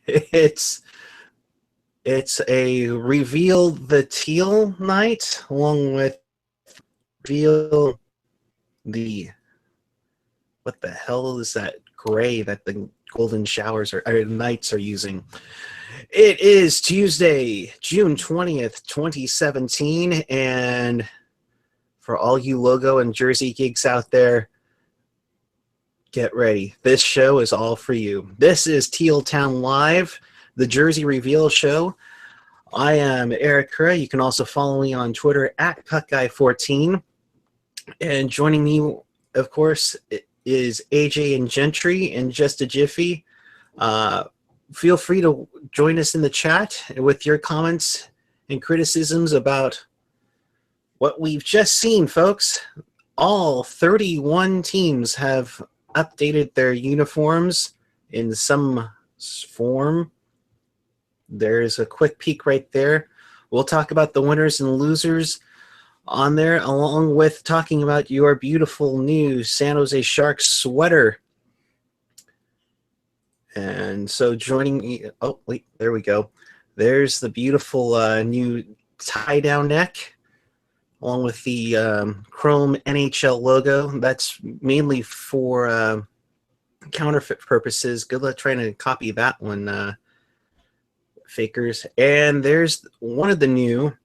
it's it's a reveal the Teal night along with reveal the what the hell is that gray that the golden showers or knights are using. It is Tuesday, June 20th, 2017, and for all you logo and jersey geeks out there, get ready. This show is all for you. This is Teal Town Live, the Jersey Reveal Show. I am Eric Curra. You can also follow me on Twitter at PuckGuy14. And joining me, of course, is AJ and Gentry in just a jiffy. Feel free to join us in the chat with your comments and criticisms about what we've just seen, folks. All 31 teams have updated their uniforms in some form. There's a quick peek right there. We'll talk about the winners and losers on there, along with talking about your beautiful new San Jose Sharks sweater. And so joining me, oh, wait, there we go. There's the beautiful new tie-down neck, along with the chrome NHL logo. That's mainly for counterfeit purposes. Good luck trying to copy that one, fakers. And there's one of the new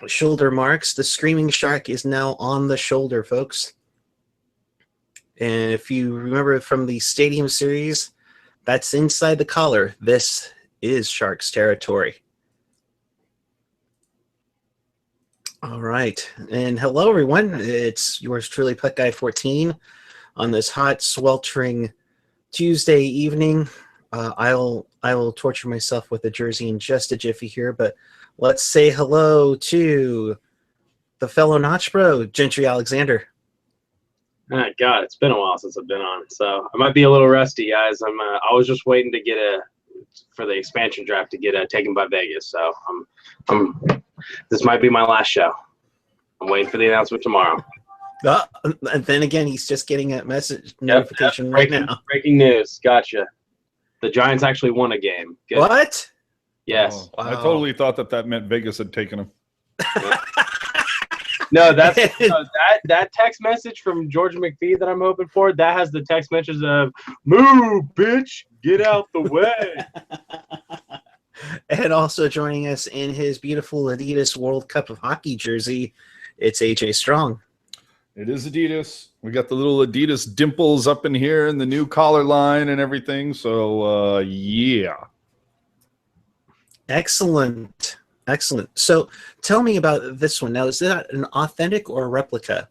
shoulder marks. The Screaming Shark is now on the shoulder, folks. And if you remember from the Stadium Series, that's inside the collar. This is Sharks territory. All right. And hello, everyone. It's yours truly, PuckGuy14, on this hot, sweltering Tuesday evening. I will torture myself with a jersey in just a jiffy here, but let's say hello to the fellow Notch Bro, Gentry Alexander. Oh, God, it's been a while since I've been on, so I might be a little rusty, guys. I was just waiting to get for the expansion draft to get taken by Vegas, so this might be my last show. I'm waiting for the announcement tomorrow. And then again, he's just getting a message notification right now. Breaking news. Gotcha. The Giants actually won a game. Good. What? Yes. Oh, wow. I totally thought that meant Vegas had taken him. No, that text message from George McPhee that I'm hoping for, that has the text message of, "Move, bitch, get out the way." And also joining us in his beautiful Adidas World Cup of Hockey jersey, it's AJ Strong. It is Adidas. We got the little Adidas dimples up in here and the new collar line and everything. So, yeah. Excellent. Excellent. So tell me about this one. Now, is that an authentic or a replica?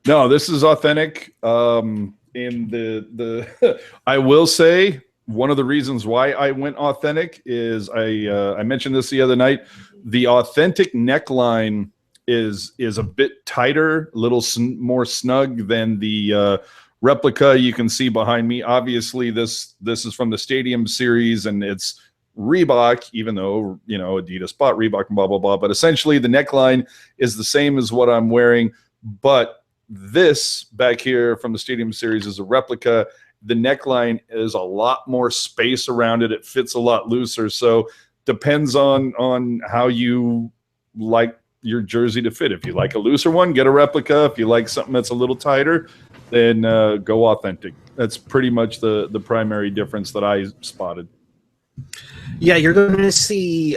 No, this is authentic. In the I will say one of the reasons why I went authentic is I mentioned this the other night. The authentic neckline is a bit tighter, a little more snug than the replica you can see behind me. Obviously, this is from the Stadium Series, and it's Reebok, even though, you know, Adidas bought Reebok and blah, blah, blah. But essentially, the neckline is the same as what I'm wearing. But this back here from the Stadium Series is a replica. The neckline is a lot more space around it. It fits a lot looser. So depends on how you like your jersey to fit. If you like a looser one, get a replica. If you like something that's a little tighter, then go authentic. That's pretty much the primary difference that I spotted. Yeah, you're going to see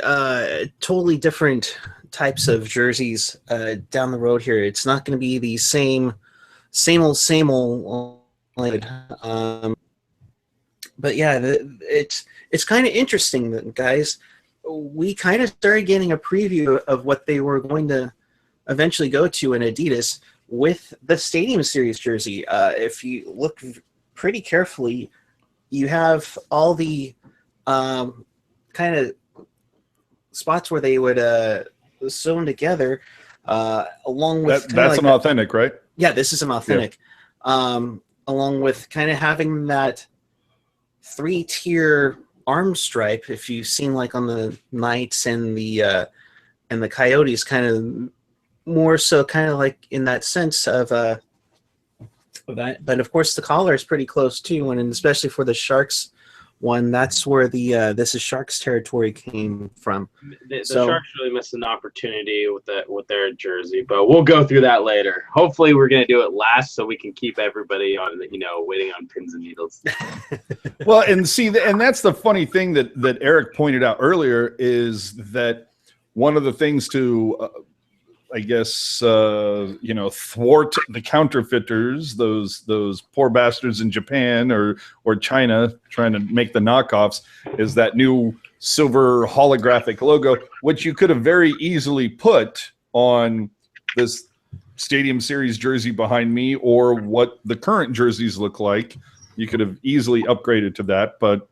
totally different types of jerseys down the road here. It's not going to be the same old. But yeah, it's kind of interesting, guys. We kind of started getting a preview of what they were going to eventually go to in Adidas with the Stadium Series jersey. If you look pretty carefully, you have all the kind of spots where they would sew them together, along with that's an authentic, right? Yeah, this is an authentic. Yeah. Along with kind of having that 3-tier arm stripe, if you've seen like on the Knights and the Coyotes, kind of more so, kind of like in that sense of that. But of course, the collar is pretty close too, and especially for the Sharks one. That's where the This Is Sharks territory came from. The So- Sharks really missed an opportunity with their jersey, but we'll go through that later. Hopefully, we're going to do it last so we can keep everybody on, waiting on pins and needles. Well, and see, and that's the funny thing that Eric pointed out earlier is that one of the things to, I guess, thwart the counterfeiters, those poor bastards in Japan or China trying to make the knockoffs, is that new silver holographic logo, which you could have very easily put on this Stadium Series jersey behind me, or what the current jerseys look like. You could have easily upgraded to that, but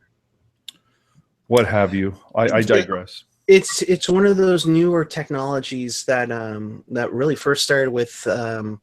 what have you? I digress. It's one of those newer technologies that that really first started with the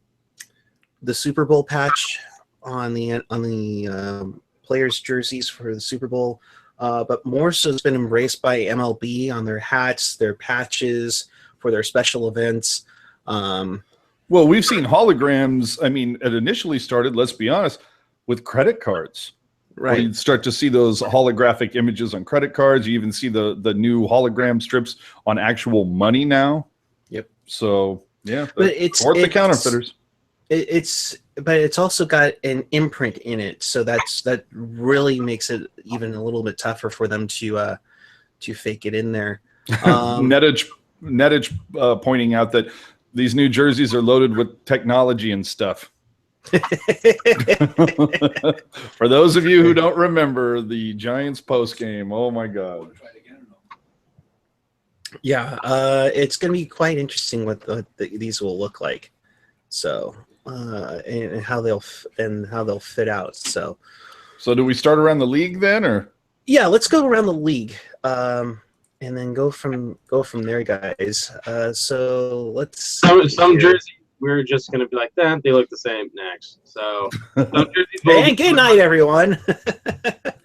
Super Bowl patch on the players' jerseys for the Super Bowl, but more so it's been embraced by MLB on their hats, their patches for their special events. Well, we've seen holograms. I mean, it initially started, let's be honest, with credit cards. Where Right. you start to see those holographic images on credit cards. You even see the new hologram strips on actual money now. Yep. So yeah, But it's the counterfeiters. But it's also got an imprint in it, so that really makes it even a little bit tougher for them to fake it in there. Nettage pointing out that these new jerseys are loaded with technology and stuff. For those of you who don't remember the Giants post game, oh my God. Yeah, it's going to be quite interesting what these will look like. So, and how they'll fit out. So do we start around the league then, or? Yeah, let's go around the league, and then go from there, guys. So let's Some jerseys we're just going to be like, they look the same next. So some jerseys will Hey, good night, everyone.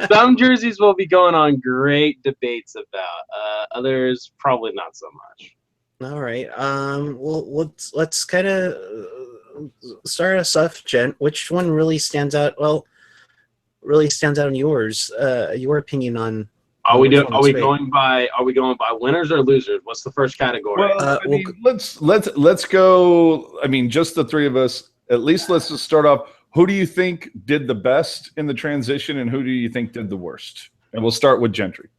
some jerseys will be going on great debates about. Others probably not so much. All right. Well, let's kind of start us off, Jen. Which one really stands out? Well, really stands out in yours. Your opinion on. Are we which one looks great. going by winners or losers? What's the first category? Well, I mean, let's go. I mean, just the three of us. At least let's just start off. Who do you think did the best in the transition, and who do you think did the worst? And we'll start with Gentry.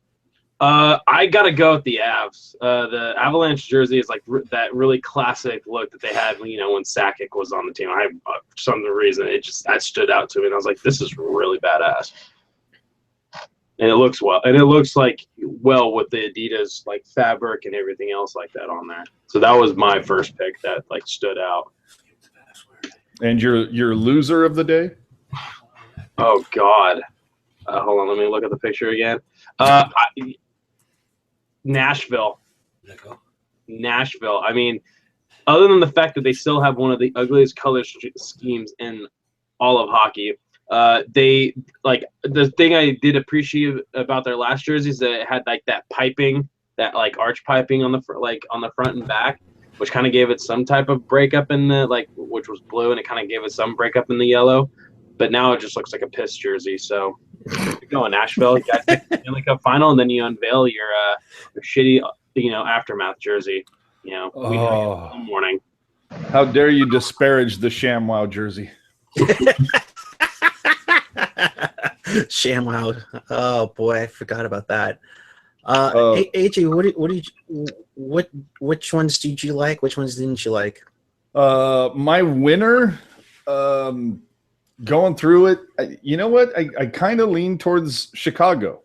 I gotta go with the Avs. The Avalanche jersey is like that really classic look that they had when Sakic was on the team. For some reason that stood out to me, and I was like, this is really badass. And it looks well, and it looks like with the Adidas like fabric and everything else like that on there. So that was my first pick that like stood out. And your loser of the day? Oh God, hold on, let me look at the picture again. Nashville. I mean, other than the fact that they still have one of the ugliest color schemes in all of hockey. They like the thing I did appreciate about their last jersey is that it had like that piping, that like arch piping on the front and back, which kind of gave it some type of breakup in the which was blue, and it kind of gave it some breakup in the yellow. But now it just looks like a piss jersey. So you go in Nashville, you guys get the Stanley Cup final, and then you unveil your shitty aftermath jersey. We know in the morning. How dare you disparage the ShamWow jersey? ShamWow. Oh boy, I forgot about that. AJ, which ones did you like? Which ones didn't you like? My winner, going through it, you know what? I kind of lean towards Chicago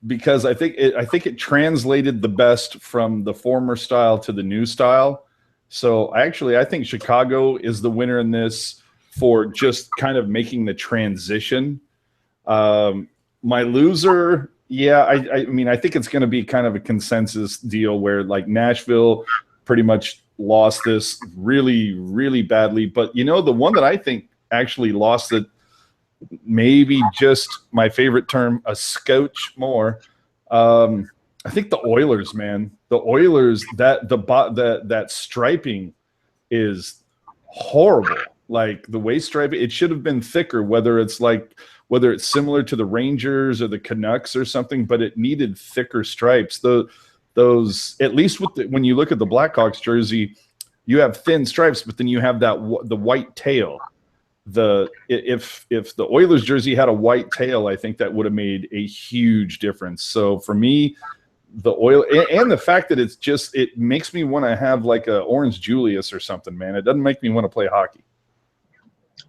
because I think it translated the best from the former style to the new style. So I think Chicago is the winner in this for just kind of making the transition. My loser, I mean, I think it's going to be kind of a consensus deal where like Nashville pretty much lost this really, really badly. But the one that I think actually lost it, maybe just my favorite term, a scotch more. I think the Oilers, man, the Oilers, that striping is horrible. Like the way striping, it should have been thicker, whether it's like whether it's similar to the Rangers or the Canucks or something, but it needed thicker stripes. Those, at least when you look at the Blackhawks jersey, you have thin stripes, but then you have the white tail. If the Oilers jersey had a white tail, I think that would have made a huge difference. So for me, the oil and the fact that it makes me want to have like a Orange Julius or something, man. It doesn't make me want to play hockey.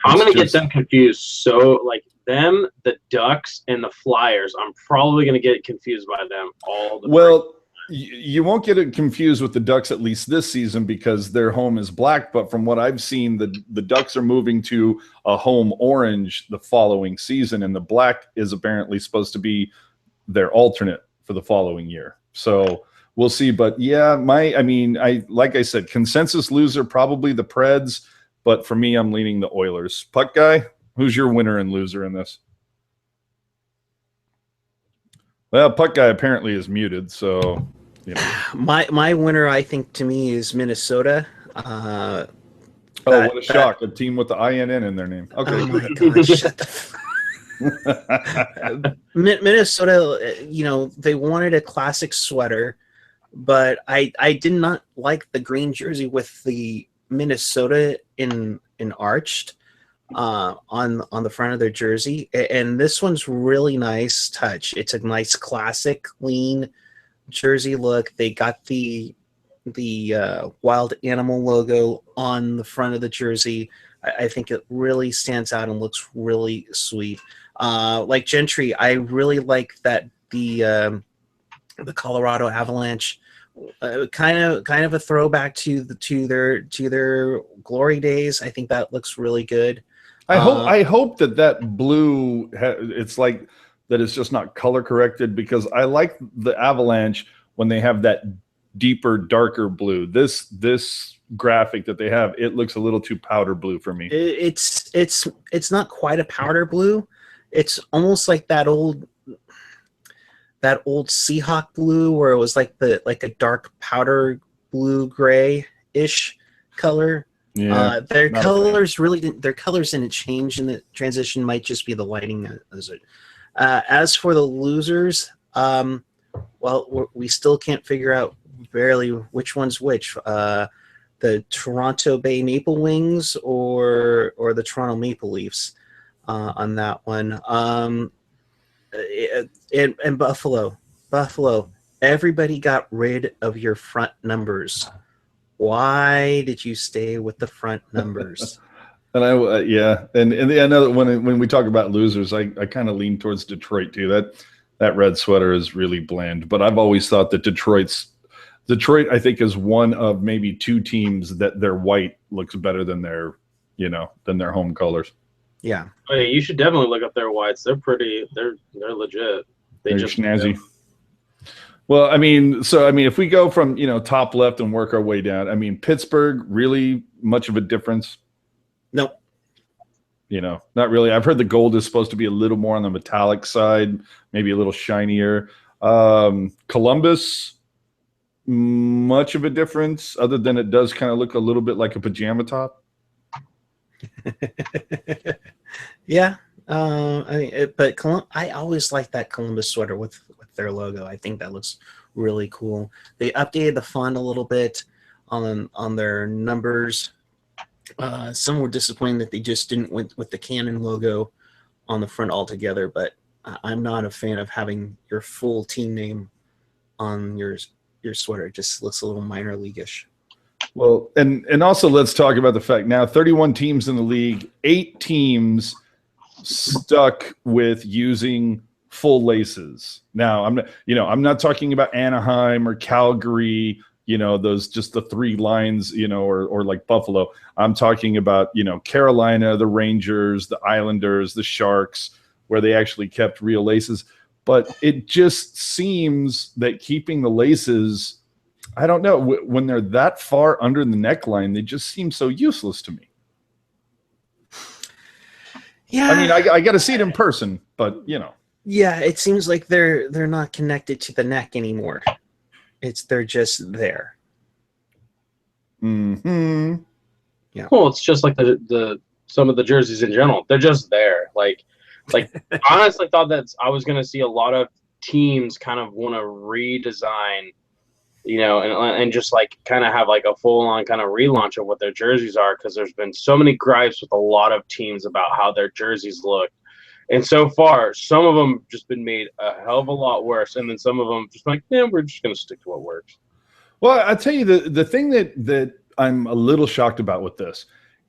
I'm going to get them confused. So, like them, the Ducks, and the Flyers, I'm probably going to get confused by them all the time. You won't get it confused with the Ducks, at least this season, because their home is black. But from what I've seen, the Ducks are moving to a home orange the following season, and the black is apparently supposed to be their alternate for the following year. So we'll see. But yeah, like I said, consensus loser, probably the Preds. But for me, I'm leaning the Oilers. Puck guy, who's your winner and loser in this? Well, Puck guy apparently is muted, so you know. My winner, I think, to me, is Minnesota. What a shock! A team with the INN in their name. Okay, oh my gosh, shut the Minnesota, they wanted a classic sweater, but I did not like the green jersey with the Minnesota in arched on the front of their jersey, and this one's really nice touch. It's a nice classic clean jersey look. They got the wild animal logo on the front of the jersey. I think it really stands out and looks really sweet. Like Gentry, I really like that the Colorado Avalanche, kind of a throwback to their glory days. I think that looks really good. I hope that blue it's like that it's just not color corrected, because I like the Avalanche when they have that deeper, darker blue. This graphic that they have, it looks a little too powder blue for me. It's not quite a powder blue. It's almost like that old Seahawk blue, where it was like a dark powder blue gray-ish color. Yeah, their colors didn't change in the transition. Might just be the lighting. As for the losers, well, we still can't figure out barely which one's which. The Toronto Bay Maple Wings or the Toronto Maple Leafs on that one. And Buffalo, everybody got rid of your front numbers. Why did you stay with the front numbers? And I know that when we talk about losers, I kind of lean towards Detroit too. That red sweater is really bland, but I've always thought that Detroit, I think, is one of maybe two teams that their white looks better than their home colors. Yeah. Oh, yeah, you should definitely look up their whites. They're pretty. They're legit. They're just snazzy. Well, if we go from top left and work our way down, Pittsburgh, really much of a difference? Nope. Not really. I've heard the gold is supposed to be a little more on the metallic side, maybe a little shinier. Columbus, much of a difference, other than it does kind of look a little bit like a pajama top. Yeah. I always like that Columbus sweater with their logo. I think that looks really cool. They updated the font a little bit on their numbers. Some were disappointed that they just didn't went with the Canon logo on the front altogether, but I'm not a fan of having your full team name on your sweater. It just looks a little minor leaguish. Well, and also let's talk about the fact now 31 teams in the league, 8 teams stuck with using full laces. Now I'm not talking about Anaheim or Calgary, those just the 3 lines, or like Buffalo. I'm talking about, Carolina, the Rangers, the Islanders, the Sharks, where they actually kept real laces. But it just seems that keeping the laces, I don't know, when they're that far under the neckline, they just seem so useless to me. Yeah. I got to see it in person, but Yeah, it seems like they're not connected to the neck anymore. They're just there. Mm-hmm. Yeah. Well, it's just like the some of the jerseys in general. They're just there. Like Like, I honestly thought that I was going to see a lot of teams kind of want to redesign, and just like kind of have like a full on kind of relaunch of what their jerseys are, because there's been so many gripes with a lot of teams about how their jerseys look. And so far, some of them just been made a hell of a lot worse, and then some of them just like, yeah, we're just going to stick to what works. Well, I'll tell you the thing that I'm a little shocked about with this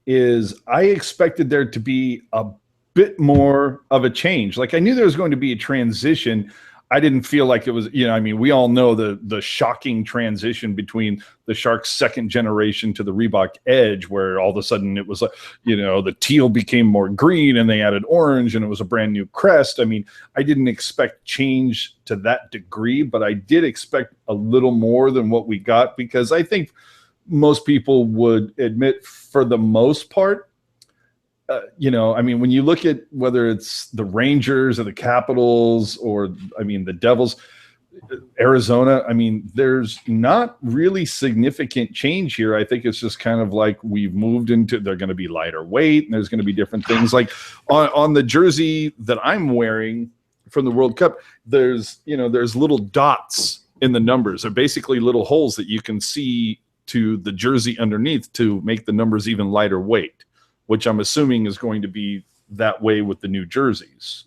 is I expected there to be a bit more of a change. Like I knew there was going to be a transition. I didn't feel like it was, I mean, we all know the shocking transition between the Sharks' second generation to the Reebok Edge, where all of a sudden it was like, the teal became more green and they added orange and it was a brand new crest. I mean, I didn't expect change to that degree, but I did expect a little more than what we got, because I think most people would admit, for the most part, I mean, when you look at whether it's the Rangers or the Capitals or, the Devils, Arizona, I mean, there's not really significant change here. I think it's just kind of like we've moved into, they're going to be lighter weight and there's going to be different things. Like on the jersey that I'm wearing from the World Cup, there's little dots in the numbers. They're basically little holes that you can see to the jersey underneath to make the numbers even lighter weight, which I'm assuming is going to be that way with the new jerseys.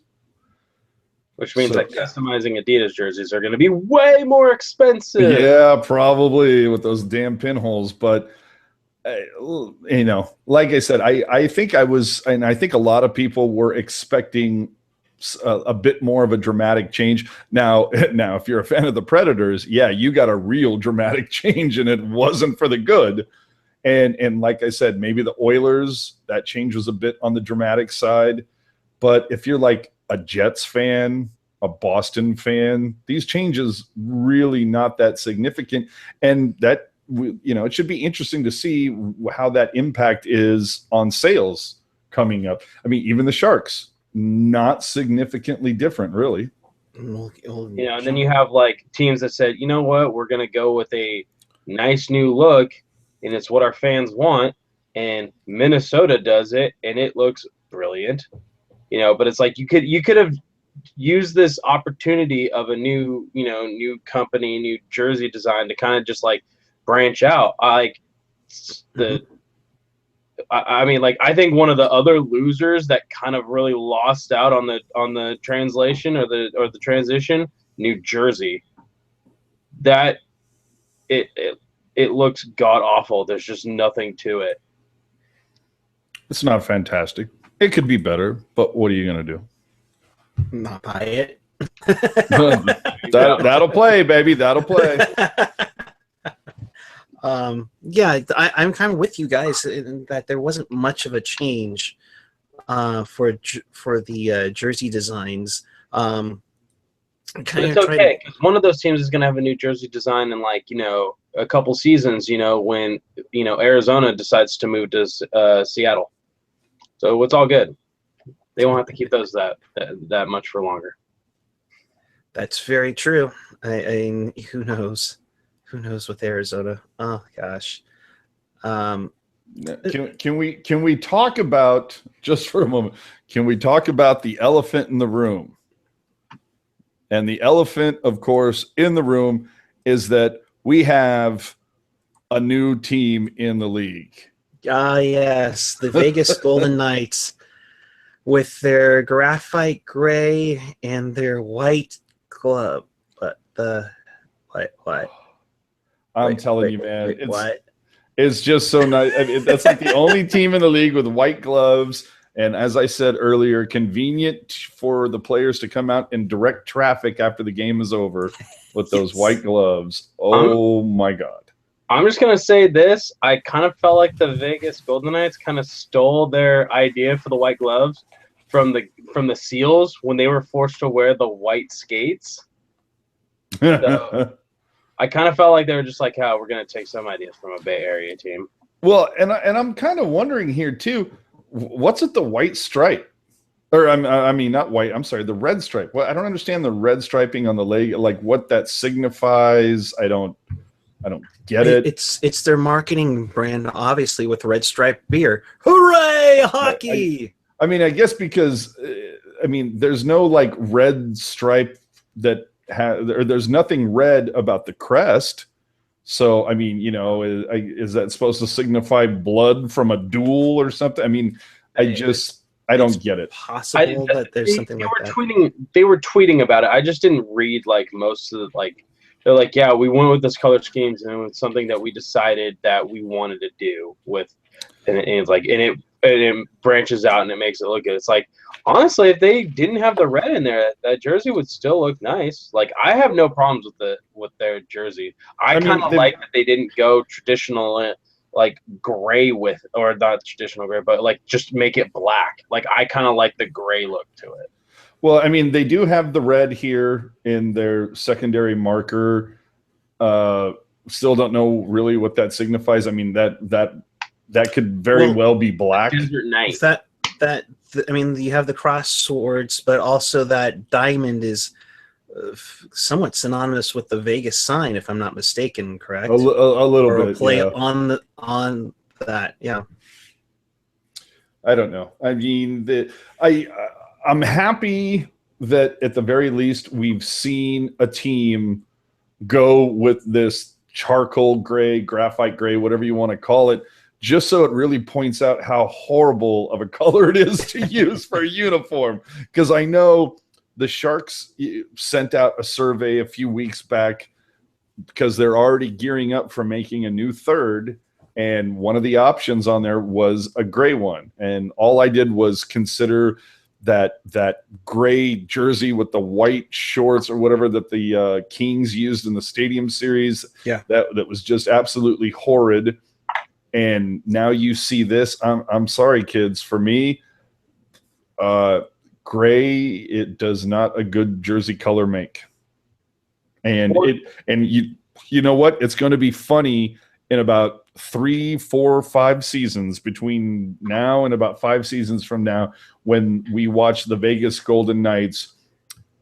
Which means that customizing Adidas jerseys are going to be way more expensive. Yeah, probably, with those damn pinholes. But, like I said, I think I was, and I think a lot of people were expecting a bit more of a dramatic change. Now, if you're a fan of the Predators, yeah, you got a real dramatic change, and it wasn't for the good. And like I said, maybe the Oilers, that change was a bit on the dramatic side. But if you're like a Jets fan, a Boston fan, these changes really not that significant. And that, it should be interesting to see how that impact is on sales coming up. I mean, even the Sharks, not significantly different, really. And then you have like teams that said, you know what, we're going to go with a nice new look, and it's what our fans want, and Minnesota does it, and it looks brilliant, but it's like you could have used this opportunity of a new company, new jersey design to kind of just like branch out. I think one of the other losers that kind of really lost out on the translation or the transition, New Jersey, that it looks god awful. There's just nothing to it. It's not fantastic. It could be better, but what are you going to do? Not buy it. That'll play, baby. That'll play. Yeah, I'm kind of with you guys in that there wasn't much of a change for the jersey designs. But it's okay, because one of those teams is going to have a new jersey design in a couple seasons, when Arizona decides to move to Seattle. So it's all good. They won't have to keep those that much for longer. That's very true. I who knows? Who knows with Arizona? Oh gosh. Can we talk about, just for a moment? Can we talk about the elephant in the room? And the elephant, of course, in the room is that we have a new team in the league. Ah, yes, the Vegas Golden Knights, with their graphite gray and their white glove. But what? I'm telling you, man. What? It's just so nice. I mean, that's like the only team in the league with white gloves. And as I said earlier, convenient for the players to come out in direct traffic after the game is over with those white gloves. Oh, my God. I'm just going to say this. I kind of felt like the Vegas Golden Knights kind of stole their idea for the white gloves from the Seals when they were forced to wear the white skates. So I kind of felt like they were just like, we're going to take some ideas from a Bay Area team. Well, and I'm kind of wondering here, too, what's with the white stripe? Or I mean, not white. I'm sorry, the red stripe. Well, I don't understand the red striping on the leg, like what that signifies. I don't get it. It's their marketing brand, obviously, with Red Stripe beer. Hooray, hockey! I mean, I guess because I mean, there's no like red stripe that or there's nothing red about the crest. So, I mean, you know, is that supposed to signify blood from a duel or something? I mean, I don't get it. Possible that there's something like that. They were tweeting about it. I just didn't read like most of the like. They're like, yeah, we went with this color schemes and it was something that we decided that we wanted to do with, and it's like, and it branches out and it makes it look good. It's like, honestly, if they didn't have the red in there, that jersey would still look nice. Like, I have no problems with their jersey. I kind of like that they didn't go traditional like gray with, or not traditional gray, but like just make it black. Like, I kind of like the gray look to it. Well, I mean, they do have the red here in their secondary marker. Still don't know really what that signifies. I mean, that could very well be black. Desert Night. I mean, you have the cross swords, but also that diamond is somewhat synonymous with the Vegas sign, if I'm not mistaken. Correct? A little or bit. A play yeah. on that. Yeah. I don't know. I mean, I'm happy that at the very least we've seen a team go with this charcoal gray, graphite gray, whatever you want to call it, just so it really points out how horrible of a color it is to use for a uniform. Because I know the Sharks sent out a survey a few weeks back because they're already gearing up for making a new third. And one of the options on there was a gray one. And all I did was consider that gray jersey with the white shorts or whatever that the Kings used in the Stadium Series. Yeah, that was just absolutely horrid. And now you see this. I'm sorry, kids. For me, gray, it does not a good jersey color make. And you know what? It's going to be funny in about 3, 4, 5 seasons, between now and about 5 seasons from now, when we watch the Vegas Golden Knights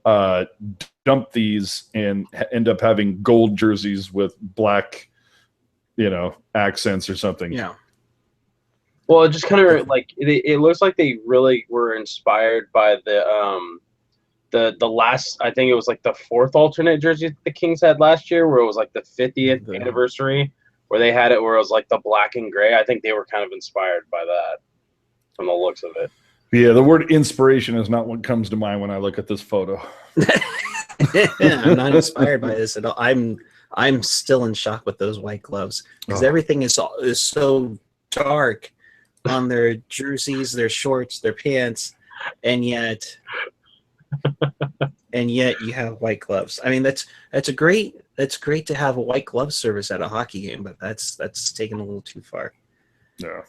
dump these and end up having gold jerseys with black, accents or something. Yeah. Well, it just kind of like it looks like they really were inspired by the last, I think it was like the 4th alternate jersey the Kings had last year, where it was like the 50th anniversary, where they had it where it was like the black and gray. I think they were kind of inspired by that from the looks of it. Yeah, the word inspiration is not what comes to mind when I look at this photo. I'm not inspired by this at all. I'm still in shock with those white gloves, because everything is so dark on their jerseys, their shorts, their pants, and yet you have white gloves. I mean, that's great to have a white glove service at a hockey game, but that's taken a little too far. Yeah.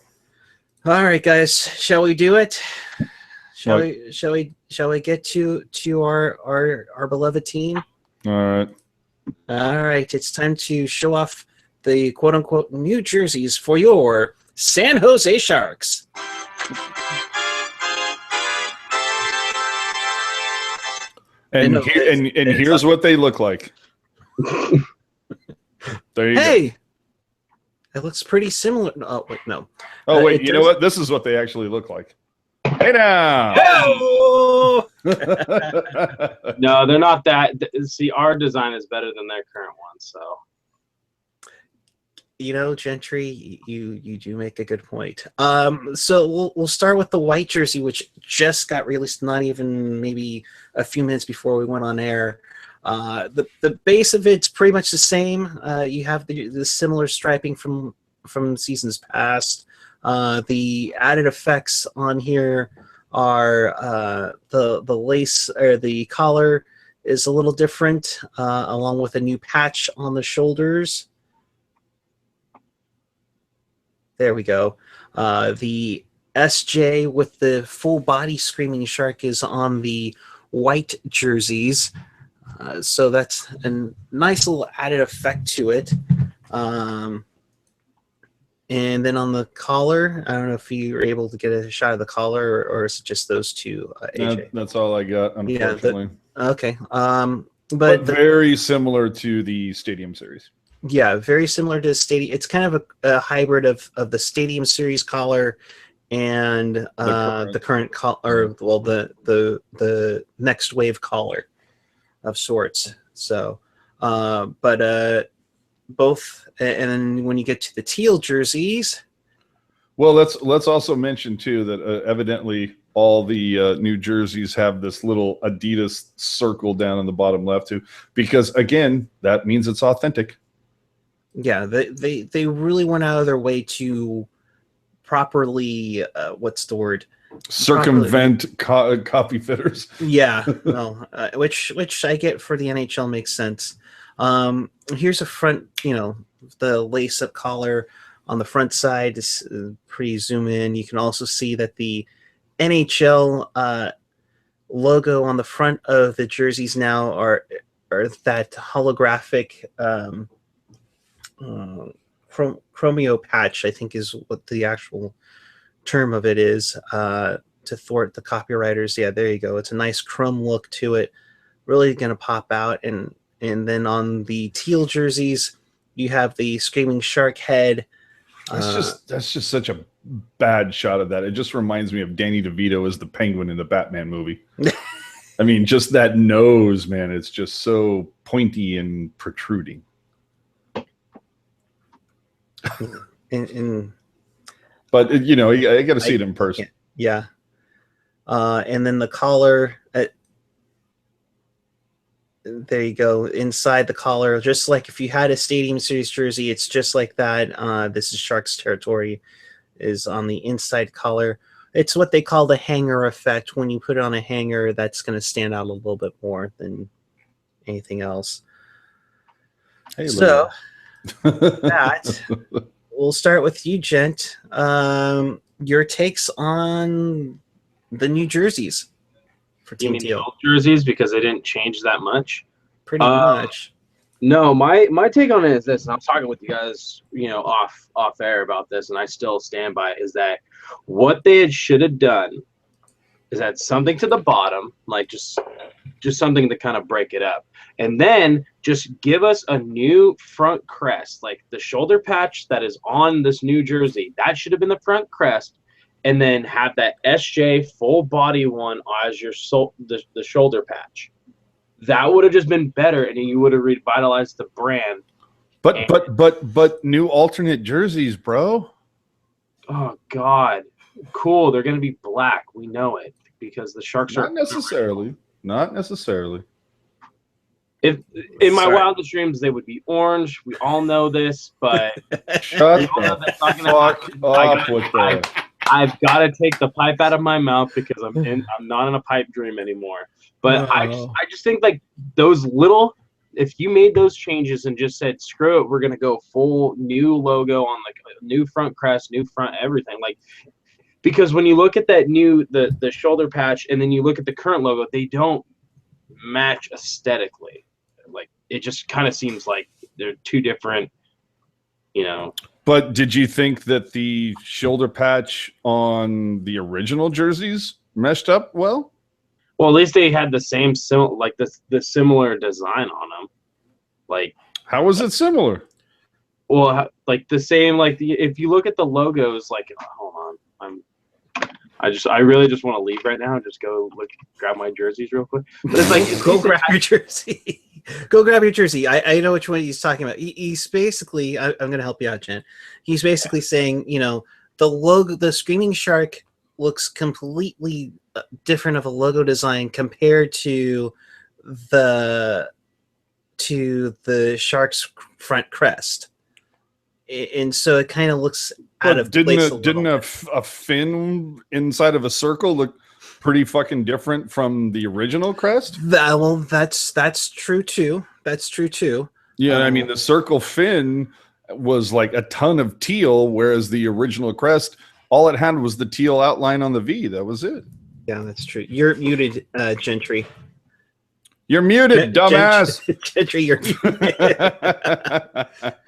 All right, guys, shall we do it? Shall we get to our beloved team? All right. All right, it's time to show off the quote unquote new jerseys for your San Jose Sharks. And here's what they look like. There you go. Hey, it looks pretty similar. Oh wait, no. Oh wait, you know what? This is what they actually look like. Hey now. Oh! No, they're not that. See, our design is better than their current one. So, Gentry, you do make a good point. So we'll start with the white jersey, which just got released not even maybe a few minutes before we went on air. The base of it's pretty much the same. You have the similar striping from seasons past. The added effects on here are the lace, or the collar is a little different, along with a new patch on the shoulders. There we go. The SJ with the full body Screaming Shark is on the white jerseys. So that's a nice little added effect to it. And then on the collar, I don't know if you were able to get a shot of the collar, or is it just those two, AJ? That's all I got, unfortunately. Yeah, okay. But very similar to the Stadium Series. Yeah, very similar to Stadium. It's kind of a hybrid of the Stadium Series collar and the current the next wave collar of sorts. So, but both, and then when you get to the teal jerseys. Well, let's also mention too that evidently all the new jerseys have this little Adidas circle down in the bottom left too, because again, that means it's authentic. Yeah, they really went out of their way to properly what's the word? Circumvent copy fitters. Yeah, well, which I get for the NHL makes sense. Here's a front, the lace-up collar on the front side is pretty zoom in. You can also see that the NHL logo on the front of the jerseys now are that holographic chromio patch, I think is what the actual term of it is, to thwart the copywriters. Yeah, there you go. It's a nice chrome look to it. Really going to pop out. And then on the teal jerseys, you have the screaming shark head. That's just such a bad shot of that. It just reminds me of Danny DeVito as the Penguin in the Batman movie. I mean, just that nose, man. It's just so pointy and protruding. But I got to see it in person. Yeah. And then the collar. There you go. Inside the collar, just like if you had a Stadium Series jersey, it's just like that. This is Sharks territory, is on the inside collar. It's what they call the hanger effect. When you put it on a hanger, that's going to stand out a little bit more than anything else. Hey, so that we'll start with you, Gent. Your takes on the new jerseys for Team Teal. Jerseys, because they didn't change that much. Pretty much. No, my take on it is this, and I was talking with you guys, off air about this, and I still stand by it, is that what they should have done is add something to the bottom, like just something to kind of break it up. And then just give us a new front crest, like the shoulder patch that is on this new jersey. That should have been the front crest. And then have that SJ full body one as your the shoulder patch. That would have just been better, and you would have revitalized the brand. But new alternate jerseys, bro. Oh God, cool. They're gonna be black. We know it because the Sharks are not necessarily. If in my wildest dreams they would be orange, we all know this, but shut the fuck up with that. I've got to take the pipe out of my mouth because I'm not in a pipe dream anymore. But I just think like those little, if you made those changes and just said screw it, we're gonna go full new logo on like a new front crest, new front everything, like because when you look at that new the shoulder patch and then you look at the current logo, they don't match aesthetically. Like it just kind of seems like they're two different, But did you think that the shoulder patch on the original jerseys meshed up well? Well, at least they had the same the similar design on them. Like, how was it similar? Well, like the same. Like if you look at the logos, like hold on, I really just want to leave right now and just go grab my jerseys real quick. But it's like go grab your jersey. Go grab your jersey. I know which one he's talking about. He's basically, I'm going to help you out, Jen. He's basically saying, the logo, the Screaming Shark looks completely different of a logo design compared to the Shark's front crest. And so it kind of looks out of place. Didn't a fin inside of a circle look pretty fucking different from the original crest? That's true too. That's true too. Yeah, I mean the circle fin was like a ton of teal, whereas the original crest, all it had was the teal outline on the V. That was it. Yeah, that's true. You're muted, Gentry. You're muted, dumbass. Gentry, you're muted.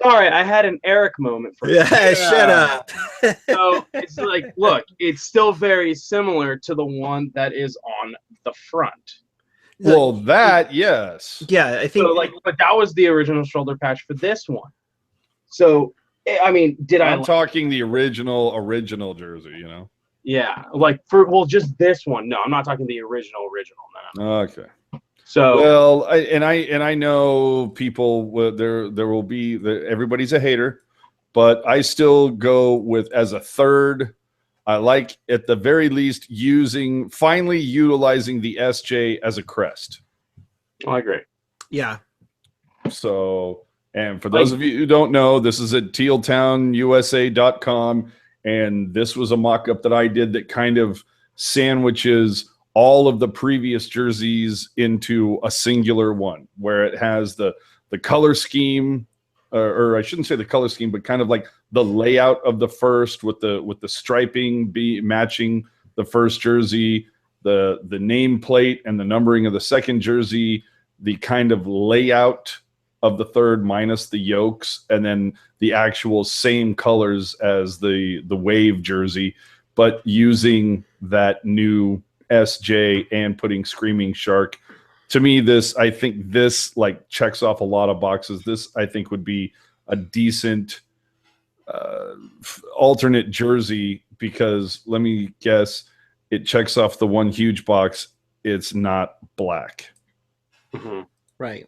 Sorry, I had an Eric moment for you. Yeah, shut up. So it's like, look, it's still very similar to the one that is on the front. Well, that, yes. Yeah, I think so, but that was the original shoulder patch for this one. So, I mean, I'm talking the original jersey, Yeah, like for just this one. No, I'm not talking the original. No. Okay. So well, I know people. There will be everybody's a hater, but I still go with as a third. I like at the very least finally utilizing the SJ as a crest. I agree. Yeah. So, and for those of you who don't know, this is at tealtownusa.com. And this was a mock-up that I did that kind of sandwiches all of the previous jerseys into a singular one, where it has the color scheme, or I shouldn't say the color scheme, but kind of like the layout of the first with the striping matching the first jersey, the nameplate and the numbering of the second jersey, the kind of layout of the third minus the yolks, and then the actual same colors as the wave jersey, but using that new SJ and putting Screaming Shark. To me, I think this like checks off a lot of boxes. This I think would be a decent alternate jersey, because let me guess, it checks off the one huge box. It's not black. Mm-hmm. Right.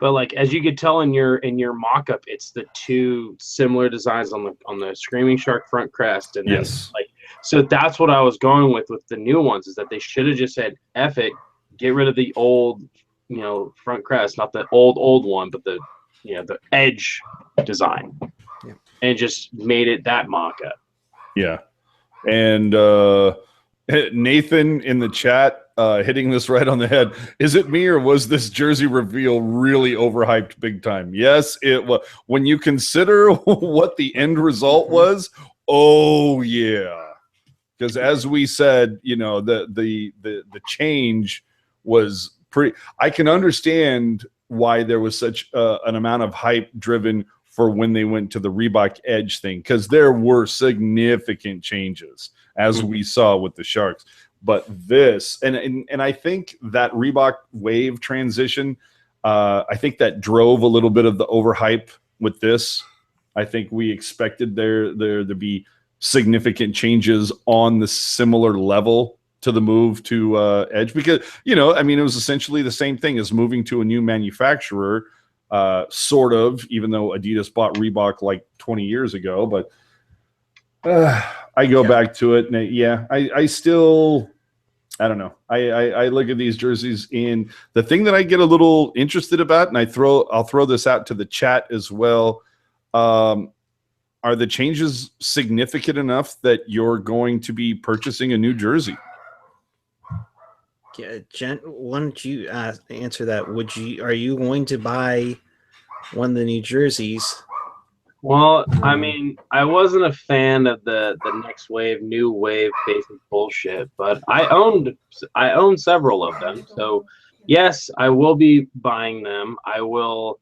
But like as you could tell in your mock-up, it's the two similar designs on the Screaming Shark front crest, and then Yes. like so that's what I was going with the new ones, is that they should have just said F it, get rid of the old front crest, not the old one, but the the edge design, and just made it that mock-up. Yeah. And Nathan in the chat hitting this right on the head. Is it me, or was this jersey reveal really overhyped big time? Yes, it was. When you consider what the end result was, oh yeah. Because as we said, the change was pretty. I can understand why there was such an amount of hype driven for when they went to the Reebok Edge thing, because there were significant changes, as we saw with the Sharks. But this, and I think that Reebok Wave transition, I think that drove a little bit of the overhype with this. I think we expected there to be significant changes on the similar level to the move to Edge, because it was essentially the same thing as moving to a new manufacturer, sort of, even though Adidas bought Reebok like 20 years ago. But I go back to it, and I still, I don't know. I look at these jerseys, and the thing that I get a little interested about, and I'll throw this out to the chat as well. Are the changes significant enough that you're going to be purchasing a new jersey? Yeah, Jen, why don't you answer that? Are you going to buy one of the new jerseys? Well, I mean, I wasn't a fan of the next wave, new wave basic bullshit, but I own several of them. So yes, I will be buying them. I will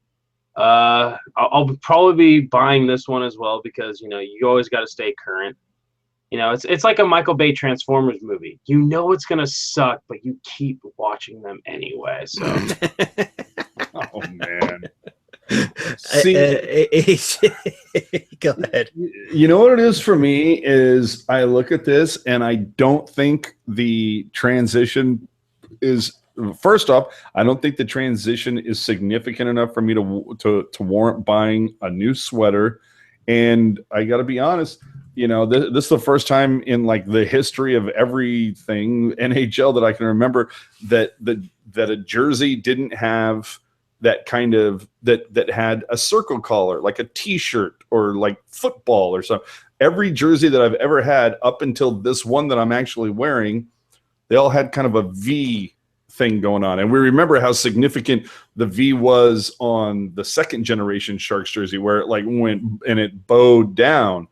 I'll probably be buying this one as well, because you always got to stay current. It's like a Michael Bay Transformers movie. It's gonna suck, but you keep watching them anyway. So oh man. See, go ahead. You know what it is for me is I look at this and I don't think the transition is, first off, I don't think the transition is significant enough for me to warrant buying a new sweater. And I got to be honest, this is the first time in like the history of everything NHL that I can remember that a jersey didn't have that kind of that had a circle collar, like a T-shirt or like football or something. Every jersey that I've ever had up until this one that I'm actually wearing, they all had kind of a V thing going on. And we remember how significant the V was on the second generation Sharks jersey, where it like went and it bowed down,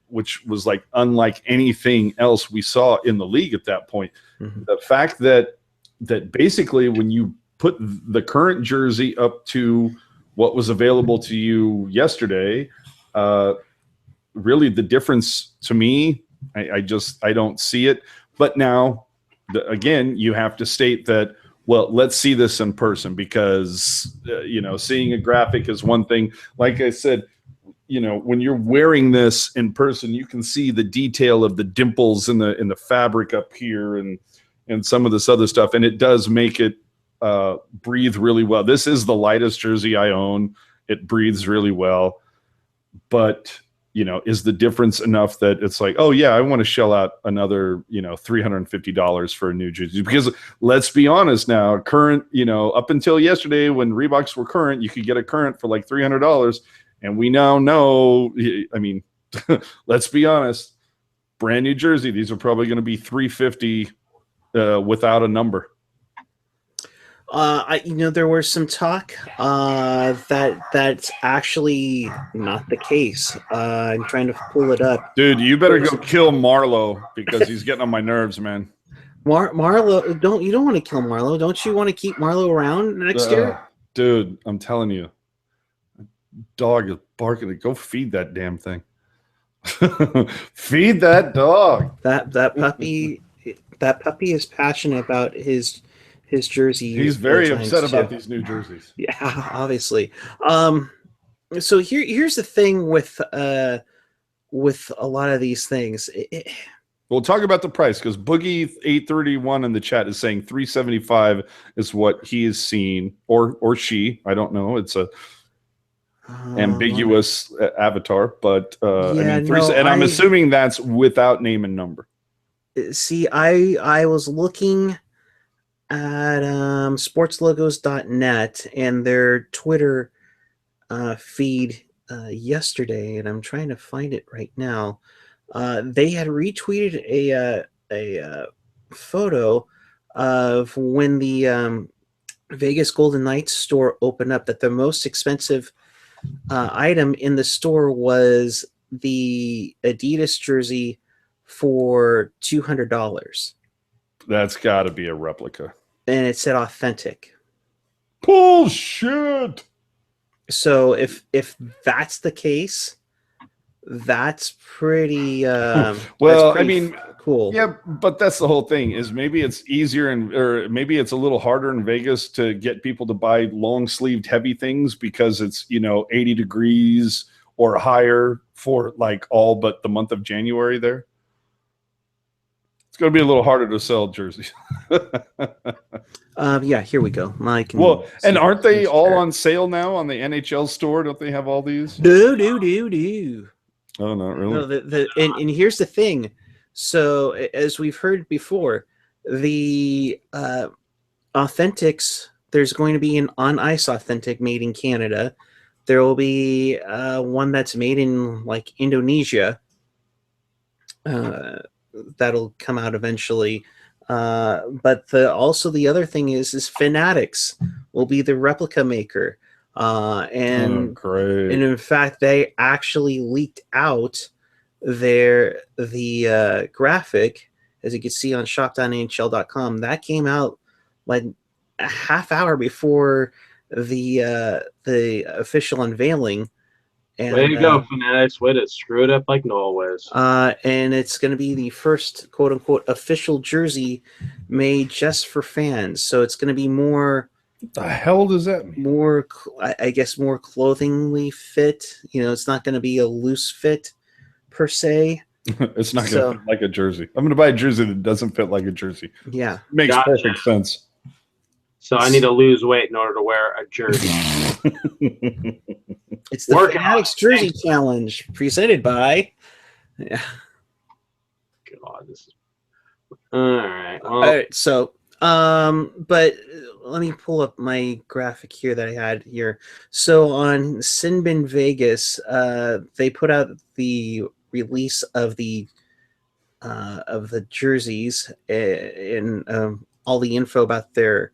which was like unlike anything else we saw in the league at that point. Mm-hmm. The fact that basically when you put the current jersey up to what was available to you yesterday, really the difference to me, I don't see it. But now, again, you have to state that, well, let's see this in person, because, seeing a graphic is one thing. Like I said, when you're wearing this in person, you can see the detail of the dimples in the fabric up here and some of this other stuff, and it does make it breathe really well. This is the lightest jersey I own. It breathes really well, but is the difference enough that it's like, oh yeah, I want to shell out another $350 for a new jersey? Because let's be honest now, current, up until yesterday when Reeboks were current, you could get a current for like $300. And we now know, I mean, let's be honest, brand new jersey, these are probably going to be $350 without a number. There was some talk that's actually not the case. I'm trying to pull it up. Dude, you better go kill Marlowe because he's getting on my nerves, man. Marlowe, you don't want to kill Marlowe. Don't you want to keep Marlowe around next year? Dude, I'm telling you. Dog is barking. Go feed that damn thing. Feed that dog. That puppy is passionate about his jersey. He's very upset about these new jerseys. Yeah, obviously. So here's the thing with a lot of these things. We'll talk about the price because Boogie 831 in the chat is saying $375 is what he has seen, or she. I don't know. It's a ambiguous avatar, but I'm assuming that's without name and number. See, I was looking at sportslogos.net and their Twitter feed yesterday, and I'm trying to find it right now. They had retweeted a photo of when the Vegas Golden Knights store opened up, that the most expensive item in the store was the Adidas jersey for $200. That's got to be a replica. And it said authentic. Bullshit. So if that's the case, that's pretty cool. Yeah, but that's the whole thing, is maybe it's easier or maybe it's a little harder in Vegas to get people to buy long-sleeved heavy things because it's 80 degrees or higher for like all but the month of January there. It's going to be a little harder to sell jerseys. Yeah, here we go. And aren't they all on sale now on the NHL store? Don't they have all these? Do. Oh, not really. No, and here's the thing. So as we've heard before, the authentics, there's going to be an on-ice authentic made in Canada. There will be one that's made in like Indonesia. That'll come out eventually. But also the other thing is Fanatics will be the replica maker. And in fact, they actually leaked out the graphic, as you can see on shop.nhl.com. That came out like a half hour before the official unveiling. And, way to go, Fanatics. Way to screw it up like always. And it's going to be the first quote-unquote official jersey made just for fans. So it's going to be more... What the hell does that mean? More, I guess, more clothingly fit. It's not going to be a loose fit per se. It's not going to fit like a jersey. I'm going to buy a jersey that doesn't fit like a jersey. Yeah. Makes perfect sense. So I need to lose weight in order to wear a jersey. It's the Fanatics Jersey Challenge presented by... Yeah. God, this is... All right. Well, all right, so... but let me pull up my graphic here that I had here. So on Sinbin Vegas, they put out the release of the jerseys and all the info about their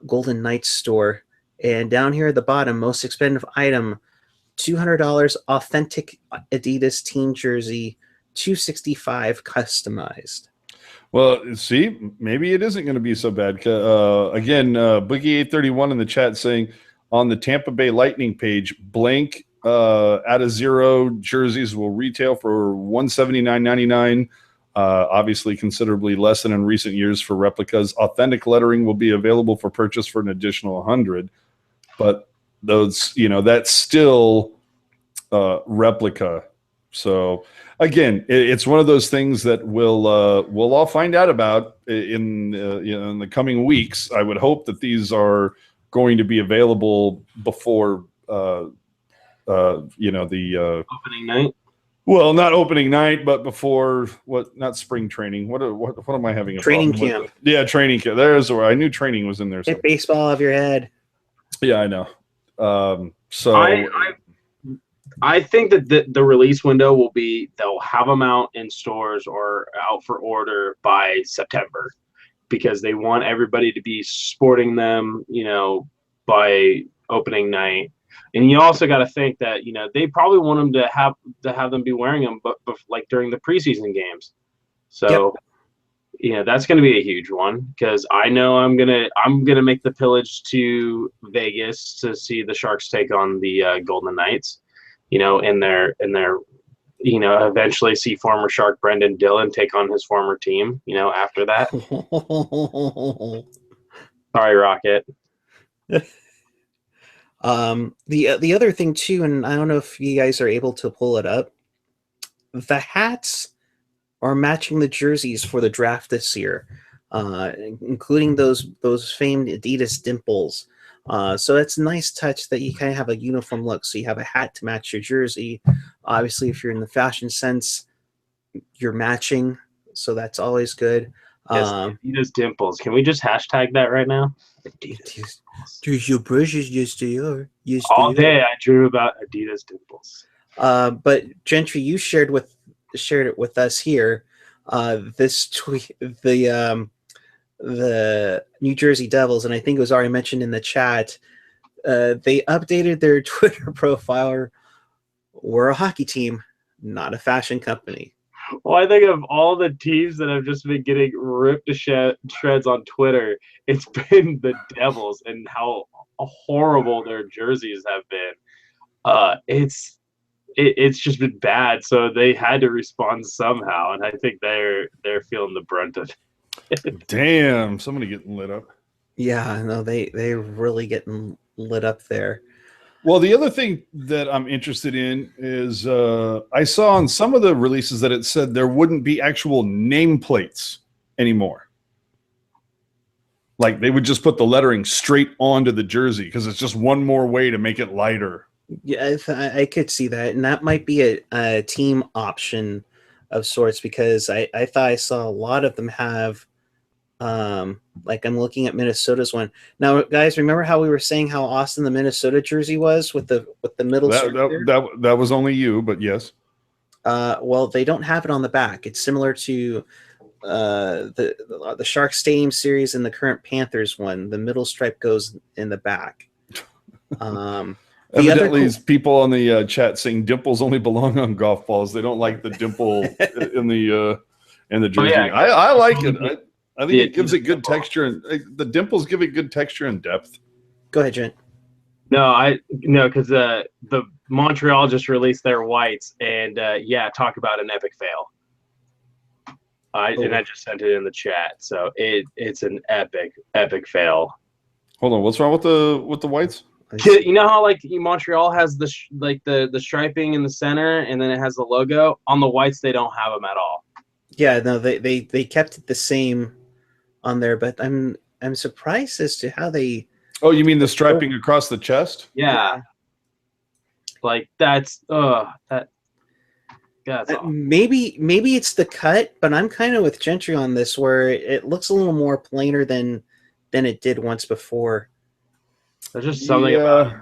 Golden Knights store. And down here at the bottom, most expensive item, $200 authentic Adidas team jersey, $265 customized. Well, see, maybe it isn't going to be so bad. Again, Boogie831 in the chat saying on the Tampa Bay Lightning page, blank out of zero jerseys will retail for $179.99. Obviously, considerably less than in recent years for replicas. Authentic lettering will be available for purchase for an additional $100. But those, that's still replica. So again, it's one of those things that we'll all find out about in in the coming weeks. I would hope that these are going to be available before the Opening night. well, not opening night, but before what? Not spring training. What am I having a Training problem camp. with? Yeah, training camp. There's where I knew training was in there. Hit baseball off your head. Yeah, I know. So I think that the release window will be they'll have them out in stores or out for order by September because they want everybody to be sporting them, by opening night. And you also got to think that they probably want them to have them be wearing them, but like during the preseason games. So that's going to be a huge one because I know I'm gonna make the pillage to Vegas to see the Sharks take on the Golden Knights. In their eventually see former Shark Brendan Dillon take on his former team. After that. Sorry, Rocket. The other thing too, and I don't know if you guys are able to pull it up. The hats are matching the jerseys for the draft this year, including those famed Adidas dimples. So it's a nice touch that you kind of have a uniform look. So you have a hat to match your jersey. Obviously, if you're in the fashion sense, you're matching. So that's always good. Yes, Adidas dimples. Can we just hashtag that right now? Adidas. There's your brushes, yes they are. Yes, all day I drew about Adidas dimples. But Gentry, you shared it with us here. This tweet, the New Jersey Devils, and I think it was already mentioned in the chat. They updated their Twitter profile. We're a hockey team, not a fashion company. Well, I think of all the teams that have just been getting ripped to shreds on Twitter, it's been the Devils and how horrible their jerseys have been. It's just been bad, so they had to respond somehow, and I think they're feeling the brunt of it. Damn, somebody getting lit up. Yeah, no, they're really getting lit up there. Well, the other thing that I'm interested in is I saw on some of the releases that it said there wouldn't be actual nameplates anymore. Like they would just put the lettering straight onto the jersey because it's just one more way to make it lighter. Yeah, I could see that, and that might be a team option of sorts because I thought I saw a lot of them have. Like I'm looking at Minnesota's one now, guys. Remember how we were saying how awesome the Minnesota jersey was with the middle? That was only you, but yes. Well, they don't have it on the back. It's similar to the Sharks Stadium series and the current Panthers one. The middle stripe goes in the back. Evidently, people on the chat saying dimples only belong on golf balls. They don't like the dimple in the jersey. Oh, yeah. I like it. I think it gives it good texture, and the dimples give it good texture and depth. Go ahead, Jen. No, because the Montreal just released their whites, and talk about an epic fail. And I just sent it in the chat, so it's an epic fail. Hold on, what's wrong with the whites? You know how like Montreal has the striping in the center, and then it has the logo on the whites. They don't have them at all. Yeah, no, they kept it the same on there, but I'm surprised as to how they. Oh, you mean the striping across the chest? Yeah. Like that's that. That's maybe it's the cut, but I'm kind of with Gentry on this, where it looks a little more plainer than it did once before. There's just something about it.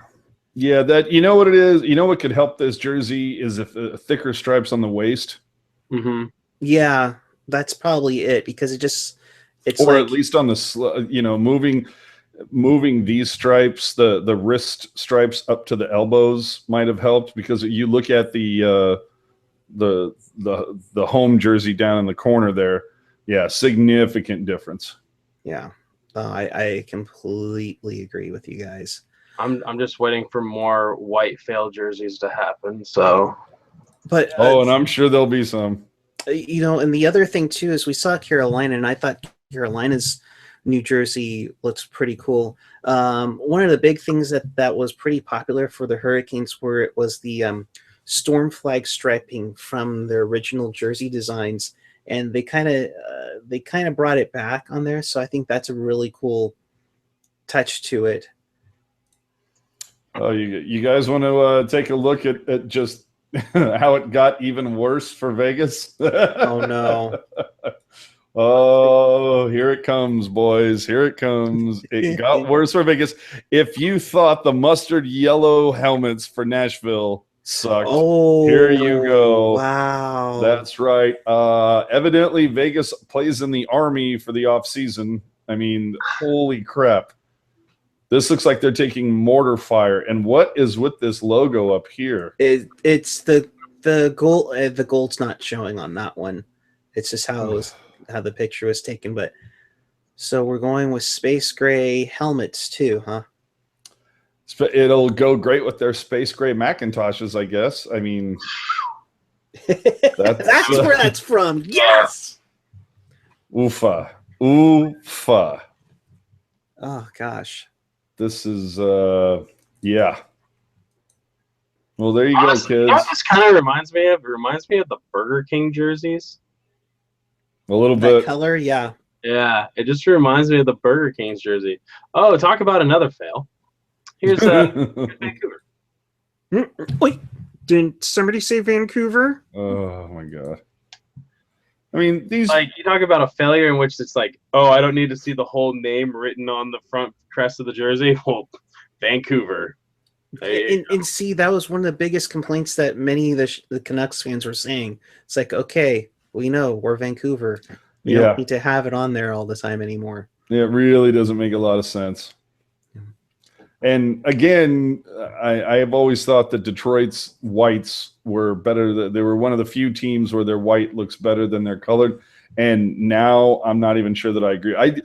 Yeah, that you know what it is. You know what could help this jersey is if thicker stripes on the waist. Mm-hmm. Yeah, that's probably it because it's or like, at least on the moving these stripes, the wrist stripes up to the elbows might have helped because you look at the home jersey down in the corner there. Yeah, significant difference. Yeah, I completely agree with you guys. I'm just waiting for more white fail jerseys to happen. So, but and I'm sure there'll be some. And the other thing too is we saw Carolina, and I thought Carolina's New Jersey looks pretty cool. One of the big things that was pretty popular for the Hurricanes was the storm flag striping from their original jersey designs, and they kind of brought it back on there. So I think that's a really cool touch to it. Oh, you guys want to take a look at just how it got even worse for Vegas? Oh no. Oh, here it comes, boys. Here it comes. It got worse for Vegas. If you thought the mustard yellow helmets for Nashville sucked, here you go. Wow. That's right. Evidently, Vegas plays in the Army for the off season. I mean, holy crap. This looks like they're taking mortar fire. And what is with this logo up here? It's the gold. The gold's not showing on that one. It's just how the picture was taken. But so we're going with space gray helmets too, huh? It'll go great with their space gray Macintoshes, I guess. I mean, that's where that's from. Yes. Oofa. Oh gosh. This is yeah. Well, there you Honestly, go, you kids. know what this kind of reminds me of? It reminds me of the Burger King jerseys. A little That bit. color, yeah. Yeah, it just reminds me of the Burger King's jersey. Oh, talk about another fail. Here's Vancouver. Wait, didn't somebody say Vancouver? Oh my god. I mean, these Like, you talk about a failure in which it's like, oh, I don't need to see the whole name written on the front crest of the jersey. Well, Vancouver. And see, that was one of the biggest complaints that many of the Canucks fans were saying. It's like, okay, we know we're Vancouver. We don't need to have it on there all the time anymore. It really doesn't make a lot of sense. And again, I have always thought that Detroit's whites were better. They were one of the few teams where their white looks better than their colored. And now I'm not even sure that I agree.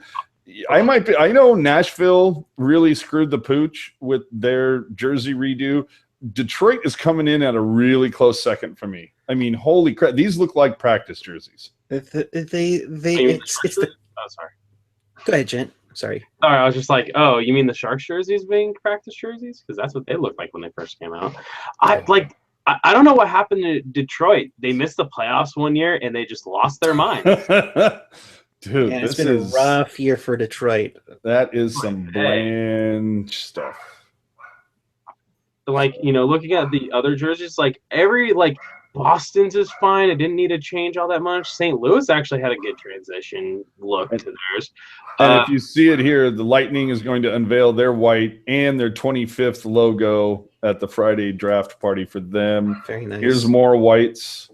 I might be. I know Nashville really screwed the pooch with their jersey redo. Detroit is coming in at a really close second for me. I mean, holy crap! These look like practice jerseys. It's the. Oh, sorry. Go ahead, Gent. Sorry. Sorry, I was just like, oh, you mean the Sharks jerseys being practice jerseys? Because that's what they looked like when they first came out. I don't know what happened to Detroit. They missed the playoffs one year and they just lost their mind. Dude, it's been a rough year for Detroit. That is some bland stuff. Like, looking at the other jerseys, like Boston's is fine. It didn't need to change all that much. St. Louis actually had a good transition look to theirs. And if you see it here, the Lightning is going to unveil their white and their 25th logo at the Friday draft party for them. Very nice. Here's more whites.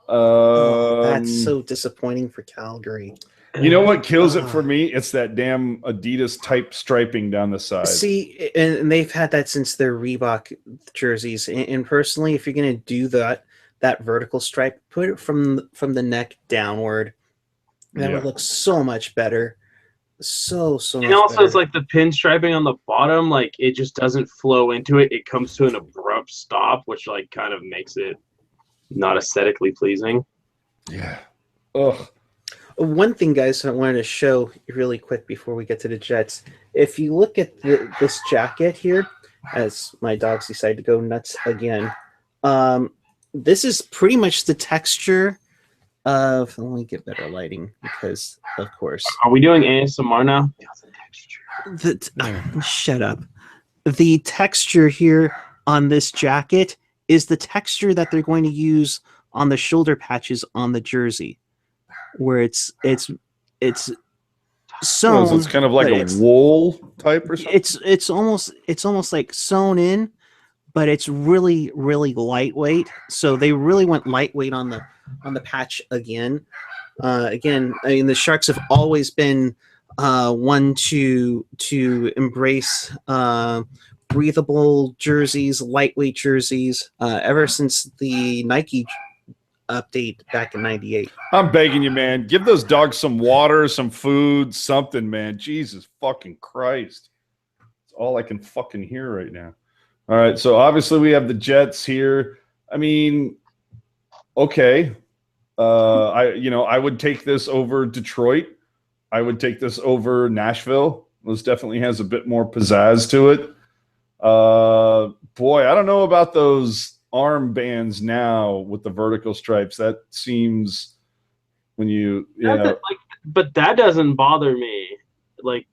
That's so disappointing for Calgary. You know what kills it for me? It's that damn Adidas type striping down the side. See, and they've had that since their Reebok jerseys. And personally, if you're going to do that vertical stripe, put it from the neck downward. That would look so much better. So much and also better. It's like the pinstriping on the bottom, like it just doesn't flow into it. It comes to an abrupt stop, which like kind of makes it not aesthetically pleasing. Yeah. Ugh. One thing, guys, I wanted to show really quick before we get to the Jets. If you look at this jacket here, as my dogs decide to go nuts again, this is pretty much the texture of. Let me get better lighting because, of course. Are we doing ASMR now? Shut up. The texture here on this jacket is the texture that they're going to use on the shoulder patches on the jersey, where it's sewn. So it's kind of like a wool type or something. It's almost like sewn in, but it's really lightweight. So they really went lightweight on the patch again. I mean, the Sharks have always been one to embrace breathable jerseys, lightweight jerseys, ever since the Nike update back in '98. I'm begging you, man. Give those dogs some water, some food, something, man. Jesus fucking Christ. That's all I can fucking hear right now. All right, so obviously we have the Jets here. I mean, okay. I would take this over Detroit. I would take this over Nashville. This definitely has a bit more pizzazz to it. Boy, I don't know about those armbands now with the vertical stripes. That seems when you but that doesn't bother me. Like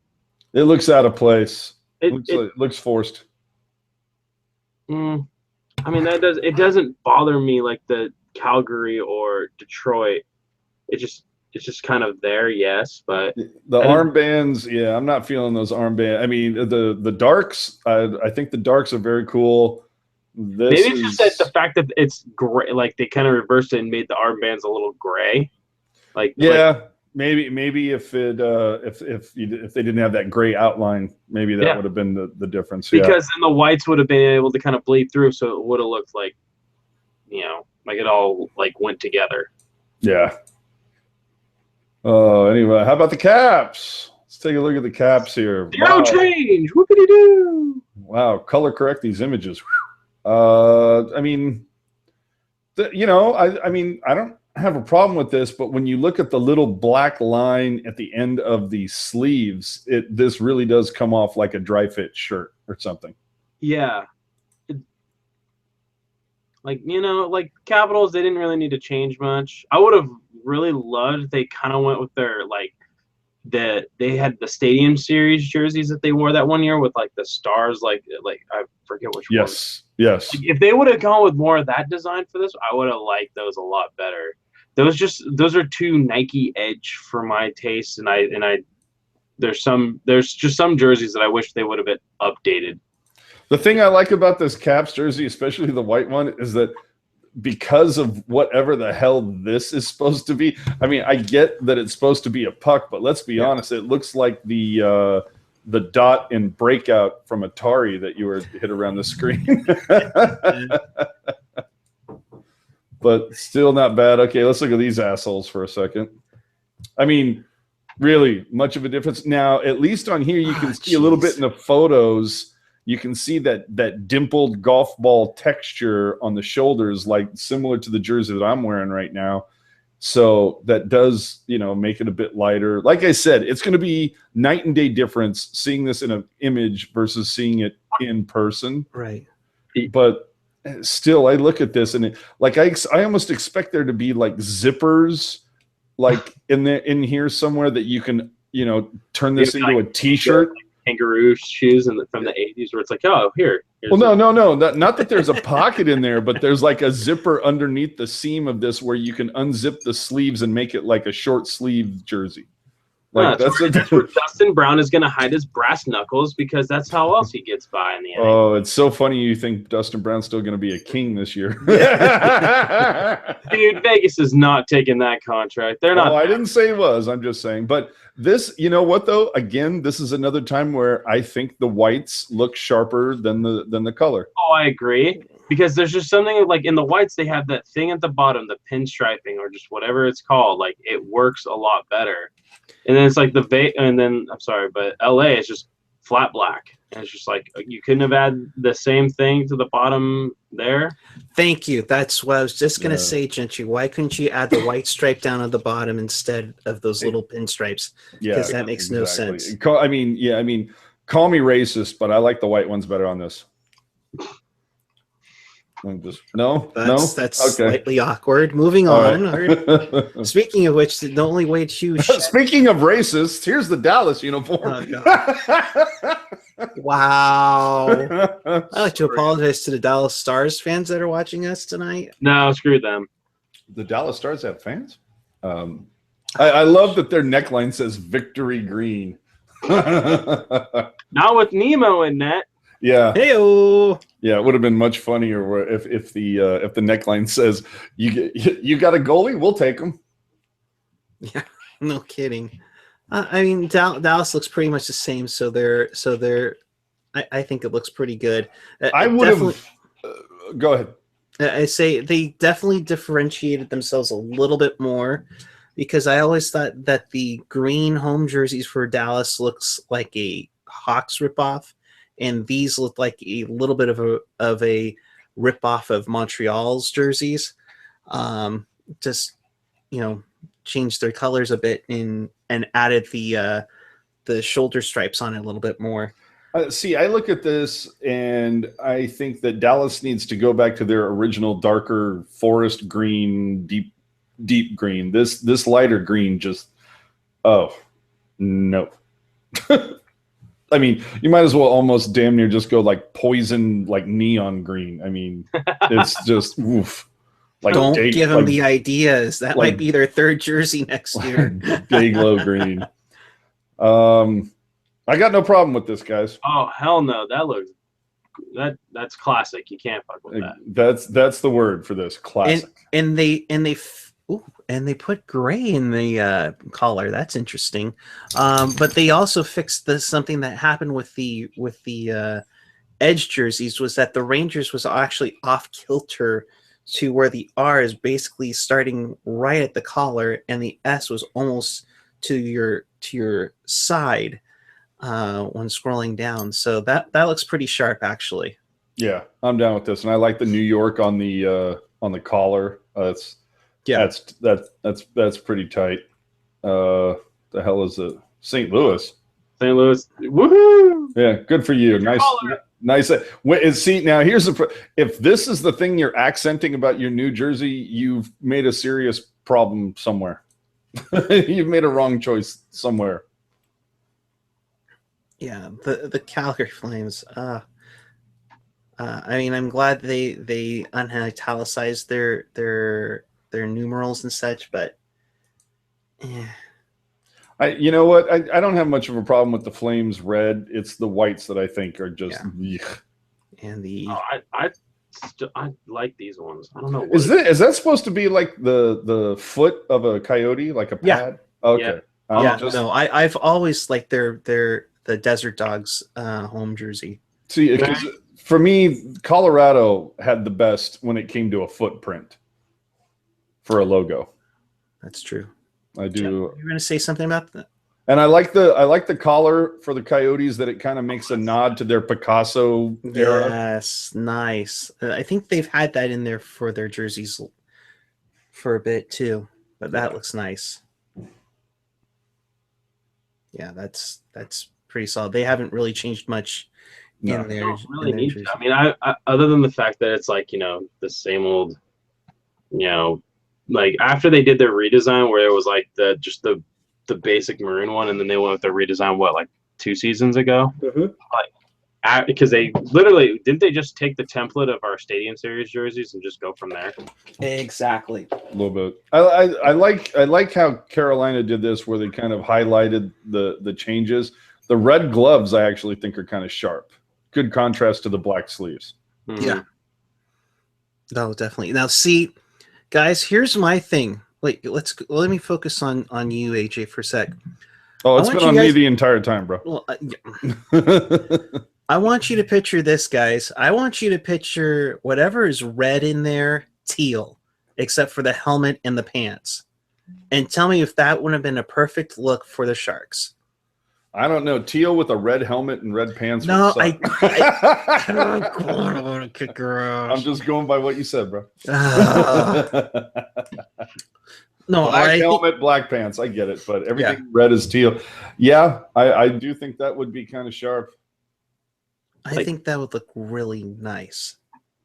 it looks out of place. it Looks forced. I mean, it doesn't bother me like the Calgary or Detroit. It's just kind of there, yes, but the armbands, yeah, I'm not feeling those armbands. I mean, the darks, I think the darks are very cool. Maybe it's just that the fact that it's gray, like they kind of reversed it and made the armbands a little gray. Maybe if it if they didn't have that gray outline, maybe that would have been the difference. Because then the whites would have been able to kind of bleed through, so it would have looked like, like it all like went together. Yeah. Anyway, how about the caps? Let's take a look at the caps here. Zero change. Whoopity doo. Wow, color correct these images. I mean, I mean, I don't have a problem with this, but when you look at the little black line at the end of the sleeves, this really does come off like a dry fit shirt or something. Yeah. Like Capitals, they didn't really need to change much. I would have really loved if they kind of went with their they had the Stadium Series jerseys that they wore that one year with like the stars, like I forget which one. Yes. Like, if they would have gone with more of that design for this, I would have liked those a lot better. Those are too Nike edge for my taste, and there's just some jerseys that I wish they would have been updated. The thing I like about this Caps jersey, especially the white one, is that because of whatever the hell this is supposed to be. I mean, I get that it's supposed to be a puck, but let's be honest, it looks like the dot in Breakout from Atari that you were hit around the screen. But still not bad. Okay, let's look at these assholes for a second. I mean, really, much of a difference. Now, at least on here, you can see a little bit in the photos. You can see that dimpled golf ball texture on the shoulders, like similar to the jersey that I'm wearing right now. So that does, make it a bit lighter. Like I said, it's going to be night and day difference seeing this in an image versus seeing it in person. Right. But still, I look at this and I almost expect there to be like zippers, like in here somewhere that you can, turn this into a T-shirt. Kangaroo shoes from the 80s where it's like, oh, here. Well, no. Not that there's a pocket in there, but there's like a zipper underneath the seam of this where you can unzip the sleeves and make it like a short sleeve jersey. Like that's where Dustin Brown is going to hide his brass knuckles because that's how else he gets by in the end. Oh, it's so funny you think Dustin Brown's still going to be a king this year. Dude, Vegas is not taking that contract. They're not. Oh, I didn't say he was. I'm just saying. But this, you know what, though? Again, this is another time where I think the whites look sharper than the color. Oh, I agree. Because there's just something like in the whites, they have that thing at the bottom, the pinstriping or just whatever it's called. Like it works a lot better. And then it's like I'm sorry, but LA is just flat black. And it's just like you couldn't have added the same thing to the bottom there. Thank you. That's what I was just gonna say, Gentry. Why couldn't you add the white stripe down at the bottom instead of those little pinstripes? Yeah, because that makes no sense. I mean, call me racist, but I like the white ones better on this. That's okay. Slightly awkward. Moving on. Right. Speaking of which, the only way to speaking of racist, here's the Dallas uniform. Wow. I'd like to apologize to the Dallas Stars fans that are watching us tonight. No, screw them. The Dallas Stars have fans? I love that their neckline says Victory Green. Not with Nemo in net. Yeah. Hey-o. Yeah, it would have been much funnier if the neckline says you got a goalie, we'll take him. Yeah, no kidding. I mean, Dallas looks pretty much the same, so they're. I think it looks pretty good. I would have. Go ahead. I say they definitely differentiated themselves a little bit more because I always thought that the green home jerseys for Dallas looks like a Hawks ripoff. And these look like a little bit of a ripoff of Montreal's jerseys. Just changed their colors a bit and added the shoulder stripes on it a little bit more. See, I look at this and I think that Dallas needs to go back to their original darker forest green, deep green. This lighter green just, oh no. I mean, you might as well almost damn near just go like poison, like neon green. I mean, it's just oof. Like Don't give them the ideas. That like- might be their third jersey next year. Day glow green. I got no problem with this, guys. Oh hell no, that's classic. You can't fuck with that. That's the word for this, classic. And they put gray in the collar. That's interesting. But they also fixed something that happened with the edge jerseys, was that the Rangers was actually off kilter to where the R is basically starting right at the collar and the S was almost to your side when scrolling down. So that looks pretty sharp, actually. Yeah, I'm down with this, and I like the New York on the collar. That's pretty tight. The hell is it? St. Louis. St. Louis, woohoo! Yeah, good for you. Nice. See, now here's if this is the thing you're accenting about your New Jersey, you've made a serious problem somewhere. You've made a wrong choice somewhere. Yeah, the Calgary Flames. I mean, I'm glad they unitalicized their numerals and such, but you know what? I don't have much of a problem with the Flames red. It's the whites that I think are just. Yeah. And the I like these ones. I don't know. Is that supposed to be like the foot of a coyote, like a pad? Yeah. Okay. Yeah. No, I've always liked the Desert Dogs home jersey. See, for me, Colorado had the best when it came to a footprint for a logo. That's true. I do. You're going to say something about that? And I like the collar for the Coyotes, that it kind of makes a nod to their Picasso era. Yes, nice. I think they've had that in there for their jerseys for a bit too, but that looks nice. Yeah, that's pretty solid. They haven't really changed much in there. Really need to. I mean, I other than the fact that it's like, the same old, like after they did their redesign where it was like the basic maroon one, and then they went with their redesign like 2 seasons ago. Mm-hmm. Like, because they literally didn't they just take the template of our Stadium Series jerseys and just go from there? Exactly. A little bit. I like how Carolina did this, where they kind of highlighted the changes. The red gloves I actually think are kind of sharp. Good contrast to the black sleeves. Mm-hmm. Yeah. No, definitely. Now, see, guys, here's my thing. Wait, let me focus on you, AJ, for a sec. Oh, it's been on me the entire time, bro. Well, I want you to picture this, guys. I want you to picture whatever is red in there, teal, except for the helmet and the pants. And tell me if that would have been a perfect look for the Sharks. I don't know. Teal with a red helmet and red pants. No, I don't want to kick her out. I'm just going by what you said, bro. No, black helmet, black pants. I get it, but everything red is teal. Yeah, I do think that would be kind of sharp. I think that would look really nice.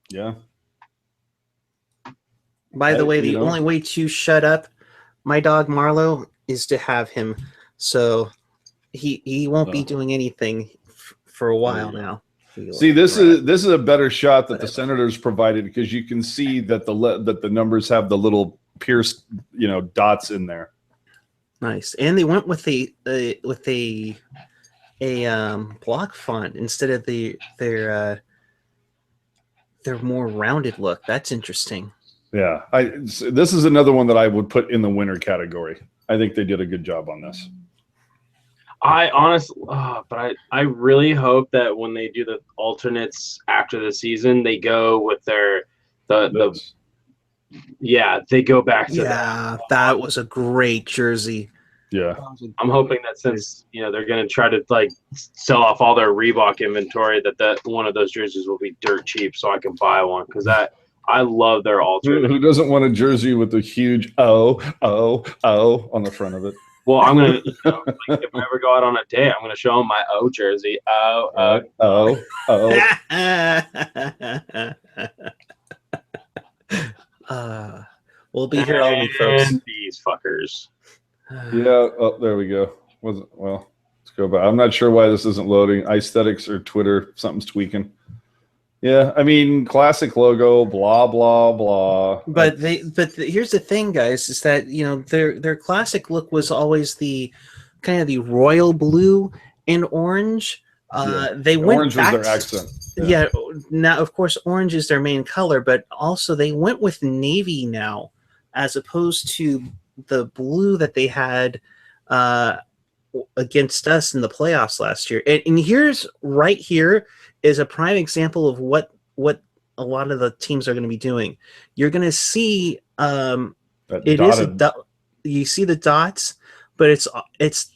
Yeah. By the way, the only way to shut up my dog Marlo is to have him. So he won't be doing anything for a while now. See, this is a better shot that the Senators provided, because you can see that the numbers have the little pierced, dots in there. Nice, and they went with a block font instead of their more rounded look. That's interesting. Yeah, this is another one that I would put in the winner category. I think they did a good job on this. I honestly, but I really hope that when they do the alternates after the season, they go with they go back to that. That was a great jersey. Yeah, I'm hoping that since they're going to try to like sell off all their Reebok inventory, that one of those jerseys will be dirt cheap, so I can buy one, because I love their alternate. Who doesn't want a jersey with a huge O on the front of it? Well, I'm gonna, like, if I ever go out on a date, I'm gonna show them my O jersey. Oh. We'll be here all week, folks. And these fuckers. Yeah. Oh, there we go. Wasn't well. Let's go back. I'm not sure why this isn't loading. Aesthetics or Twitter, something's tweaking. Yeah, I mean, classic logo, blah blah blah. But here's the thing, guys, is that their classic look was always the kind of the royal blue and orange. They went orange was their accent. Yeah. Now, of course, orange is their main color, but also they went with navy now, as opposed to the blue that they had against us in the playoffs last year. And here's right here is a prime example of what a lot of the teams are going to be doing. You're going to see you see the dots, but it's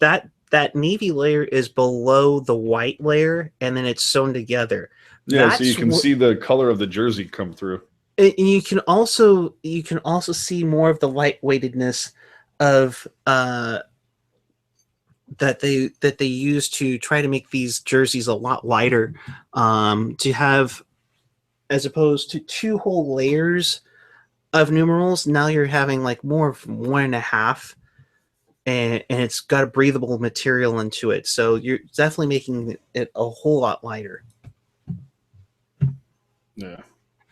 that navy layer is below the white layer, and then it's sewn together. Yeah, so you can see the color of the jersey come through. And you can also see more of the lightweightedness of that they use to try to make these jerseys a lot lighter, to have, as opposed to 2 whole layers of numerals. Now you're having like more of 1.5, and it's got a breathable material into it, so you're definitely making it a whole lot lighter. Yeah.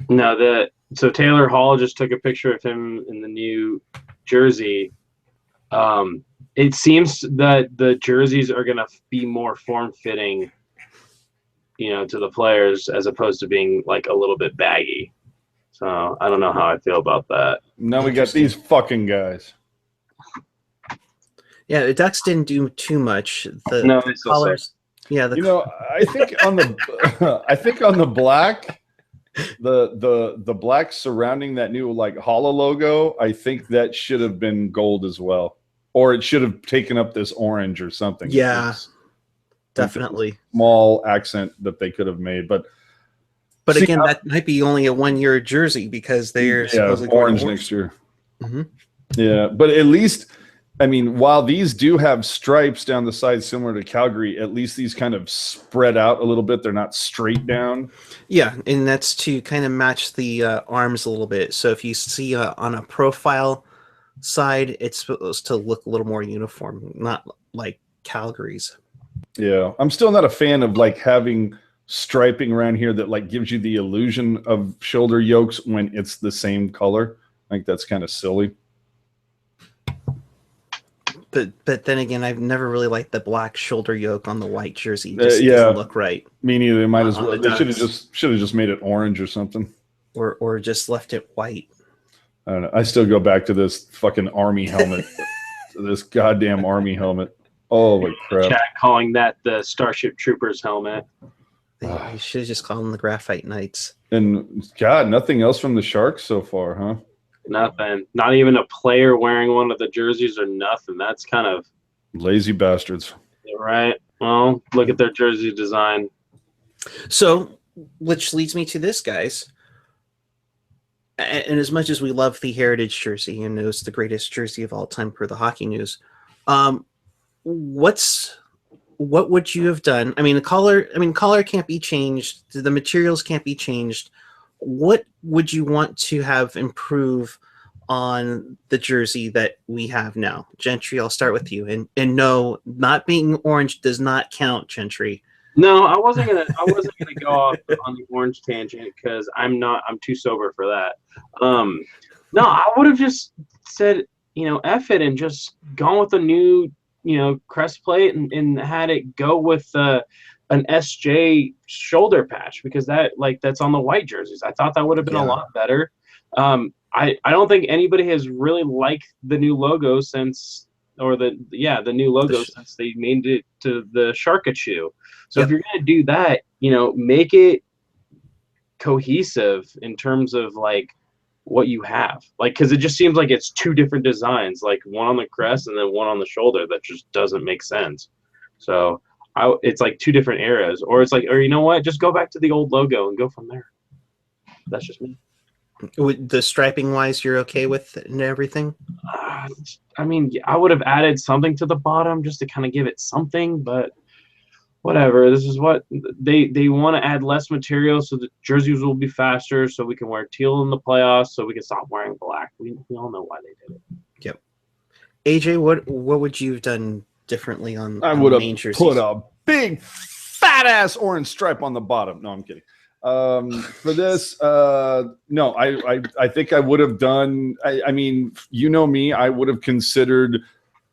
No, so Taylor Hall just took a picture of him in the new jersey. It seems that the jerseys are going to be more form-fitting, to the players, as opposed to being like a little bit baggy. So I don't know how I feel about that. Now we got these fucking guys. Yeah, the Ducks didn't do too much. The colors. Yeah, I think on the black, the black surrounding that new like hollow logo, I think that should have been gold as well. Or it should have taken up this orange or something. Yeah, definitely. Small accent that they could have made. But again, that might be only a 1-year jersey, because they're supposedly orange next year. Mm-hmm. Yeah, but at least, I mean, while these do have stripes down the side similar to Calgary, at least these kind of spread out a little bit. They're not straight down. Yeah, and that's to kind of match the arms a little bit. So if you see on a profile side, it's supposed to look a little more uniform, not like Calgary's. Yeah, I'm still not a fan of like having striping around here that like gives you the illusion of shoulder yokes when it's the same color. I think that's kind of silly. But then again, I've never really liked the black shoulder yoke on the white jersey. It just doesn't look right. Me neither. They might as well. They should have just made it orange or something, or just left it white. I don't know. I still go back to this fucking army helmet. This goddamn army helmet. Oh my crap! Chat calling that the Starship Troopers helmet. They should have just called them the Graphite Knights. And God, nothing else from the Sharks so far, huh? Nothing. Not even a player wearing one of the jerseys or nothing. That's kind of lazy bastards. Right. Well, look at their jersey design. So, which leads me to this, guys. And as much as we love the Heritage jersey, and it's the greatest jersey of all time per the Hockey News, what would you have done? I mean, the color can't be changed. The materials can't be changed. What would you want to have improve on the jersey that we have now? Gentry, I'll start with you. And no, not being orange does not count, Gentry. No, I wasn't gonna go off on the orange tangent, because I'm too sober for that. No, I would have just said, F it, and just gone with a new, crest plate, and had it go with an SJ shoulder patch, because that's on the white jerseys. I thought that would have been a lot better. I don't think anybody has really liked the new logo since they made it to the Sharkachu. So if you're going to do that, make it cohesive in terms of like what you have, because it just seems like it's 2 different designs, like one on the crest and then one on the shoulder, that just doesn't make sense. So it's like 2 different eras, or you know what, just go back to the old logo and go from there. That's just me. With the striping wise, you're okay with it and everything? I mean, I would have added something to the bottom just to kind of give it something, but whatever. This is what they want to add less material so the jerseys will be faster, so we can wear teal in the playoffs, so we can stop wearing black. We all know why they did it. Yep. AJ, what would you have done differently on I on would the have main jerseys? put a big fat ass orange stripe on the bottom. No, I'm kidding. For this, no, I think I would have done. I mean, you know me, I would have considered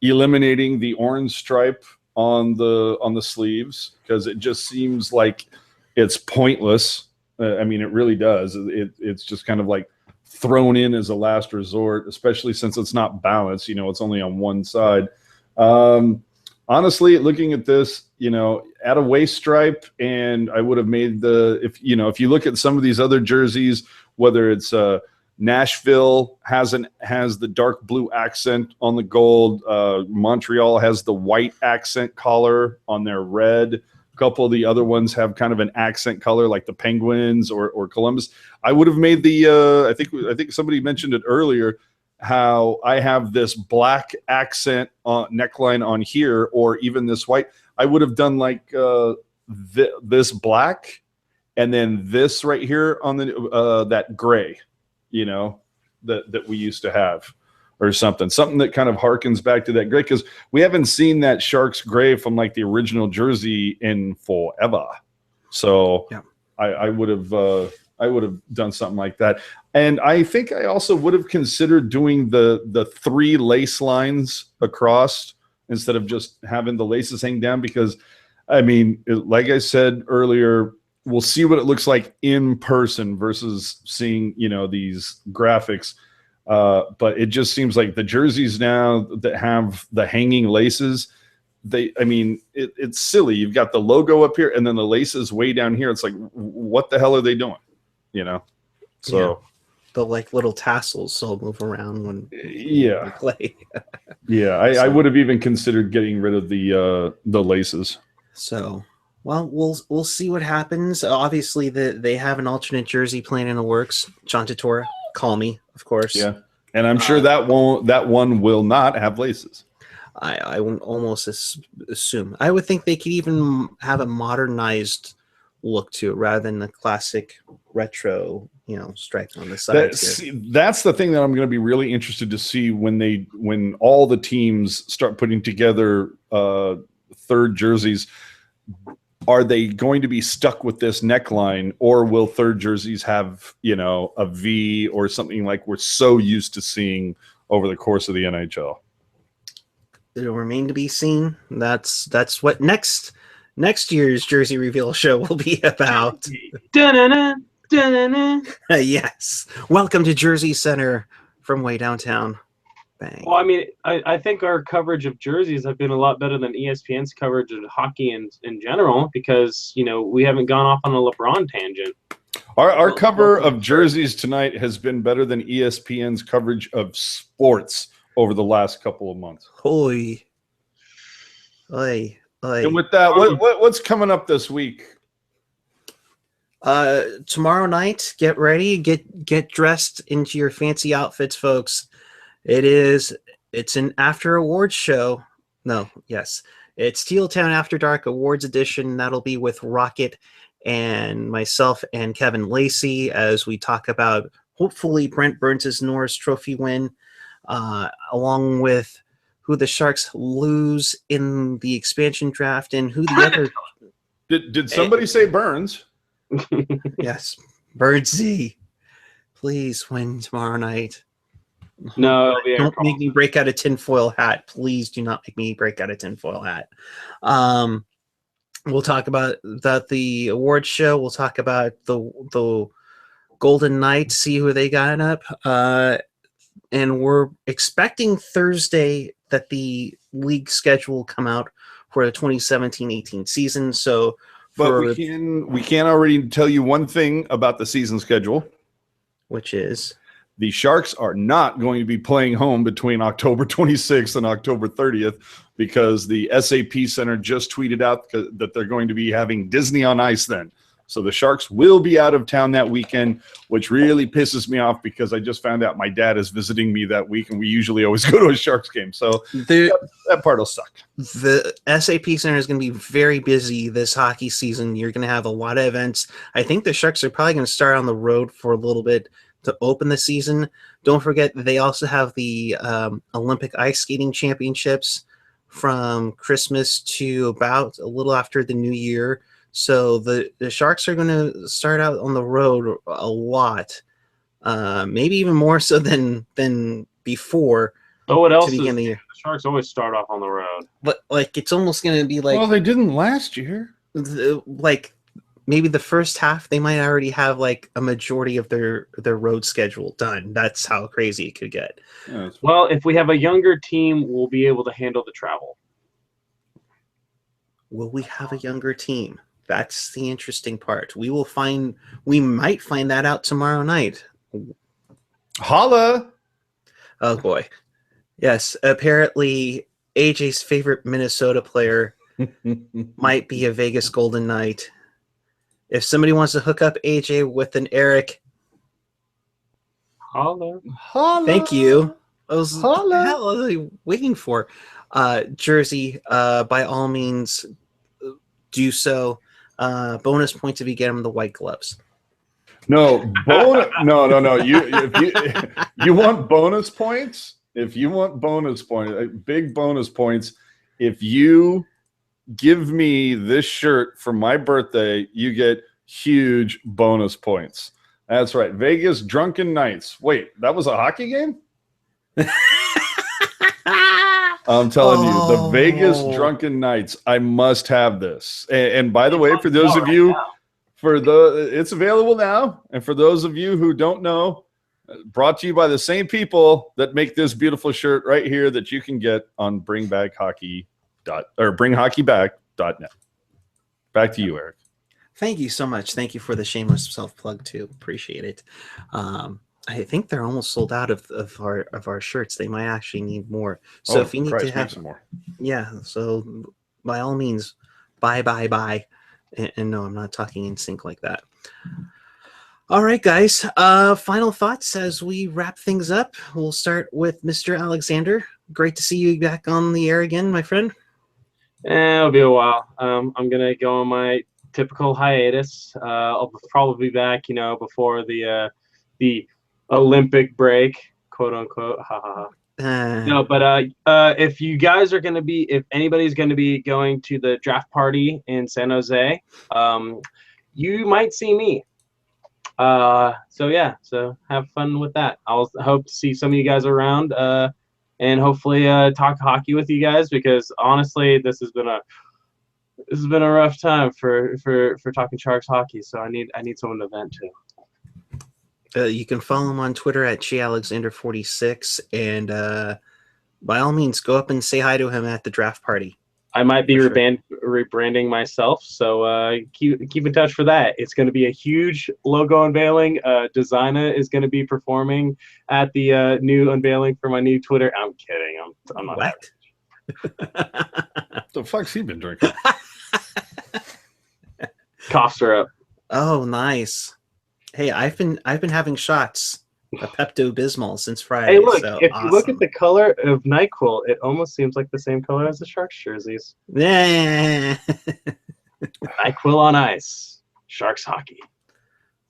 eliminating the orange stripe on the sleeves because it just seems like it's pointless. I mean, it really does. It's just kind of like thrown in as a last resort, especially since it's not balanced. You know, it's only on one side. Honestly, looking at this, you know, add a waist stripe, and I would have made if you look at some of these other jerseys, whether it's Nashville has the dark blue accent on the gold, Montreal has the white accent collar on their red. A couple of the other ones have kind of an accent color, like the Penguins or Columbus. I would have made I think somebody mentioned it earlier, how I have this black accent neckline on here, or even this white. I would have done like this black, and then this right here on the that gray, you know, that we used to have, or something that kind of harkens back to that gray, because we haven't seen that Sharks gray from like the original jersey in forever. So yeah. I would have done something like that. And I think I also would have considered doing the 3 lace lines across instead of just having the laces hang down, because, I mean, like I said earlier, we'll see what it looks like in person versus seeing, you know, these graphics. But it just seems like the jerseys now that have the hanging laces, it's silly. You've got the logo up here and then the laces way down here. It's like, what the hell are they doing? You know? So yeah. The like little tassels will move around when you play. Yeah, I would have even considered getting rid of the laces. So, well, we'll see what happens. Obviously, they have an alternate jersey plan in the works. John Tortora, call me, of course. Yeah, and I'm sure that one will not have laces. I would almost assume. I would think they could even have a modernized look to it rather than the classic retro, you know, stripe on the side. That's the thing that I'm going to be really interested to see when all the teams start putting together third jerseys. Are they going to be stuck with this neckline, or will third jerseys have, you know, a V or something like we're so used to seeing over the course of the NHL? It'll remain to be seen. That's what next year's jersey reveal show will be about. Da-na-na, da-na-na. Yes. Welcome to Jersey Center from way downtown. Bang. Well, I mean, I think our coverage of jerseys have been a lot better than ESPN's coverage of hockey in general, because, you know, we haven't gone off on a LeBron tangent. Our cover of jerseys tonight has been better than ESPN's coverage of sports over the last couple of months. Oy. And with that, what's coming up this week? Tomorrow night, get ready, get dressed into your fancy outfits, folks. It's an after awards show. No, yes. It's Teal Town After Dark Awards Edition. That'll be with Rocket and myself and Kevin Lacey as we talk about hopefully Brent Burns' Norris Trophy win, along with who the Sharks lose in the expansion draft and who the other. Did somebody say Burns? Yes, Birdsy. Please win tomorrow night. No, don't make me break out a tinfoil hat. Please do not make me break out a tinfoil hat. We'll talk about the awards show. We'll talk about the Golden Knights, see who they got up. And we're expecting Thursday that the league schedule will come out for the 2017-18 season. So, but we can already tell you one thing about the season schedule, which is the Sharks are not going to be playing home between October 26th and October 30th, because the SAP Center just tweeted out that they're going to be having Disney on Ice then. So the Sharks will be out of town that weekend, which really pisses me off because I just found out my dad is visiting me that week, and we usually always go to a Sharks game. So that part will suck. The SAP Center is going to be very busy this hockey season. You're going to have a lot of events. I think the Sharks are probably going to start on the road for a little bit to open the season. Don't forget, they also have the Olympic Ice Skating Championships from Christmas to about a little after the New Year. So the Sharks are going to start out on the road a lot, maybe even more so than before. Oh, what else to begin is the year. the Sharks always start off on the road? But like it's almost going to be like Well, they didn't last year. Like maybe the first half they might already have like a majority of their road schedule done. That's how crazy it could get. Yeah, Well, if we have a younger team, we'll be able to handle the travel. Will we have a younger team? That's the interesting part. We might find that out tomorrow night. Holla! Oh boy. Yes, apparently AJ's favorite Minnesota player might be a Vegas Golden Knight. If somebody wants to hook up AJ with an Eric, Holla. thank you. What the Holla. hell are they waiting for? Jersey, by all means, do so. Bonus points if you get him the white gloves. No, no. You want bonus points? If you want bonus points, big bonus points, if you give me this shirt for my birthday, you get huge bonus points. That's right. Vegas Drunken Knights. Wait, that was a hockey game? I'm telling you, the Vegas Drunken Knights. I must have this. And by the way, for those of you, it's available now. And for those of you who don't know, brought to you by the same people that make this beautiful shirt right here that you can get on bringhockeyback.net. Back to you, Eric. Thank you so much. Thank you for the shameless self-plug too. Appreciate it. I think they're almost sold out of our shirts. They might actually need more. So if you need to have some more. Yeah, so by all means, buy. And no, I'm not talking in sync like that. All right, guys. Final thoughts as we wrap things up. We'll start with Mr. Alexander. Great to see you back on the air again, my friend. It'll be a while. I'm gonna go on my typical hiatus. I'll probably be back, before the Olympic break, quote unquote. Ha ha ha. No, but if you guys are gonna be, if anybody's gonna be going to the draft party in San Jose, you might see me. So have fun with that. I'll hope to see some of you guys around, and hopefully talk hockey with you guys, because honestly, this has been a rough time for talking Sharks hockey. So I need someone to vent to. You can follow him on Twitter at JAlexander46, and by all means, go up and say hi to him at the draft party. I might be rebranding myself, so keep in touch for that. It's going to be a huge logo unveiling. Designer is going to be performing at the new unveiling for my new Twitter. I'm kidding. I'm not. What? The fuck's he been drinking? Cough syrup. Oh, nice. Hey, I've been having shots of Pepto-Bismol since Friday. Hey, look! So if awesome. you look at the color of NyQuil, it almost seems like the same color as the Sharks jerseys. Yeah. NyQuil on ice. Sharks hockey.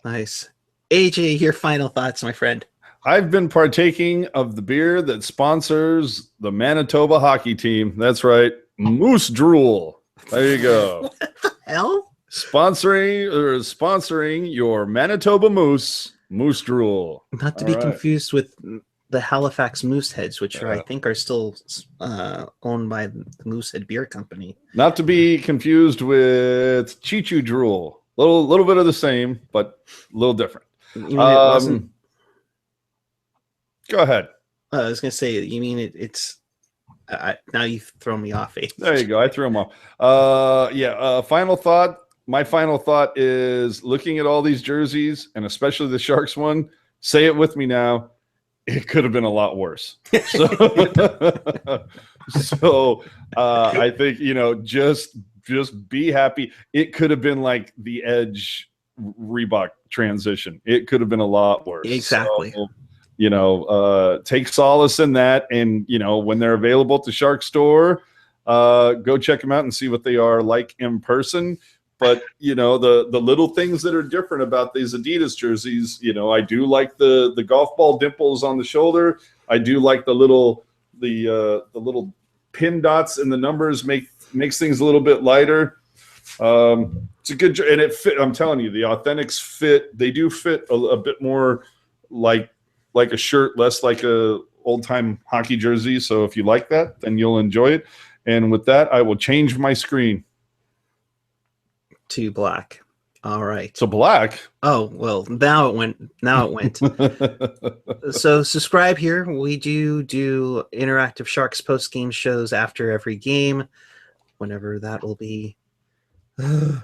Nice. AJ, your final thoughts, my friend. I've been partaking of the beer that sponsors the Manitoba hockey team. That's right, Moose Drool. There you go. What the hell? Sponsoring your Manitoba Moose Drool. Not to be confused with the Halifax Mooseheads, which I think are still owned by the Moosehead Beer Company. Not to be confused with Chichu Drool. Little bit of the same, but a little different. You mean it wasn't? Go ahead. I was going to say, you mean it's... now you've thrown me off. There you go. I threw him off. Final thought. My final thought is looking at all these jerseys, and especially the Sharks one, say it with me now, it could have been a lot worse. So I think, just just be happy. It could have been like the Edge Reebok transition. It could have been a lot worse. Exactly. So, take solace in that. And, when they're available at the Shark store, go check them out and see what they are like in person. But, the little things that are different about these Adidas jerseys, I do like the golf ball dimples on the shoulder. I do like the little pin dots and the numbers makes things a little bit lighter. It's a good, and it fit. I'm telling you, the Authentics fit. They do fit a bit more like a shirt, less like a old time hockey jersey. So if you like that, then you'll enjoy it. And with that, I will change my screen to black. All right. to black. Oh, well, now it went. So subscribe here. We do interactive Sharks post game shows after every game, whenever that will be. For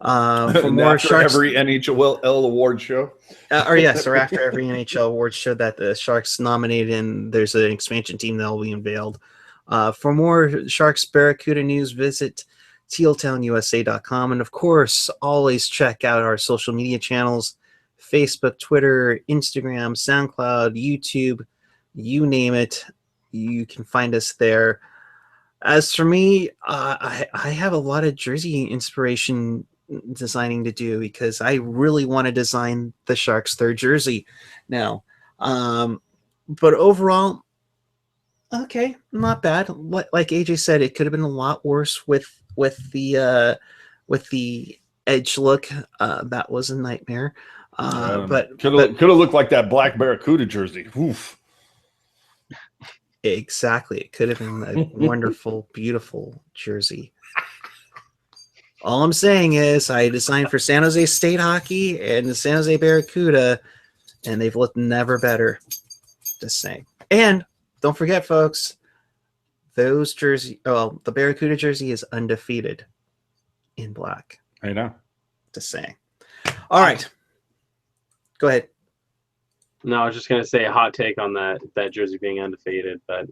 more after Sharks, every NHL award show. or after every NHL award show that the Sharks nominated, and there's an expansion team that will be unveiled. For more Sharks Barracuda news, visit tealtownusa.com, and of course, always check out our social media channels: Facebook, Twitter, Instagram, SoundCloud, YouTube, you name it, you can find us there. As for me, I have a lot of jersey inspiration designing to do, because I really want to design the Sharks' third jersey now. But overall, okay, not bad. Like AJ said, it could have been a lot worse with the edge look. That was a nightmare. But could have looked like that black Barracuda jersey. Oof. Exactly. It could have been a wonderful, beautiful jersey. All I'm saying is I designed for San Jose State Hockey and the San Jose Barracuda, and they've looked never better. Just saying. And don't forget, folks, those the Barracuda jersey is undefeated in black. I know. Just saying. All right. Go ahead. No, I was just gonna say a hot take on that jersey being undefeated, but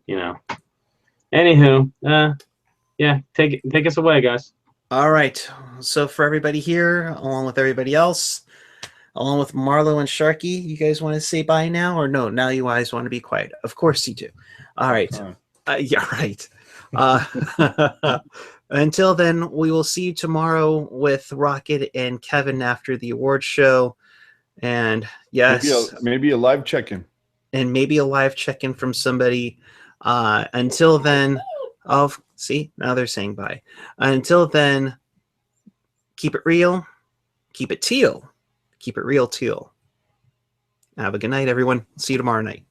anywho, yeah, take us away, guys. All right. So for everybody here, along with everybody else, along with Marlo and Sharky, you guys want to say bye now, or no? Now you guys want to be quiet? Of course you do. All right. Yeah, right. Until then, we will see you tomorrow with Rocket and Kevin after the award show. And yes, maybe a live check-in, and maybe a live check-in from somebody. Until then, see, now they're saying bye. Until then, keep it real, keep it teal, keep it real, Teal. Have a good night, everyone. See you tomorrow night.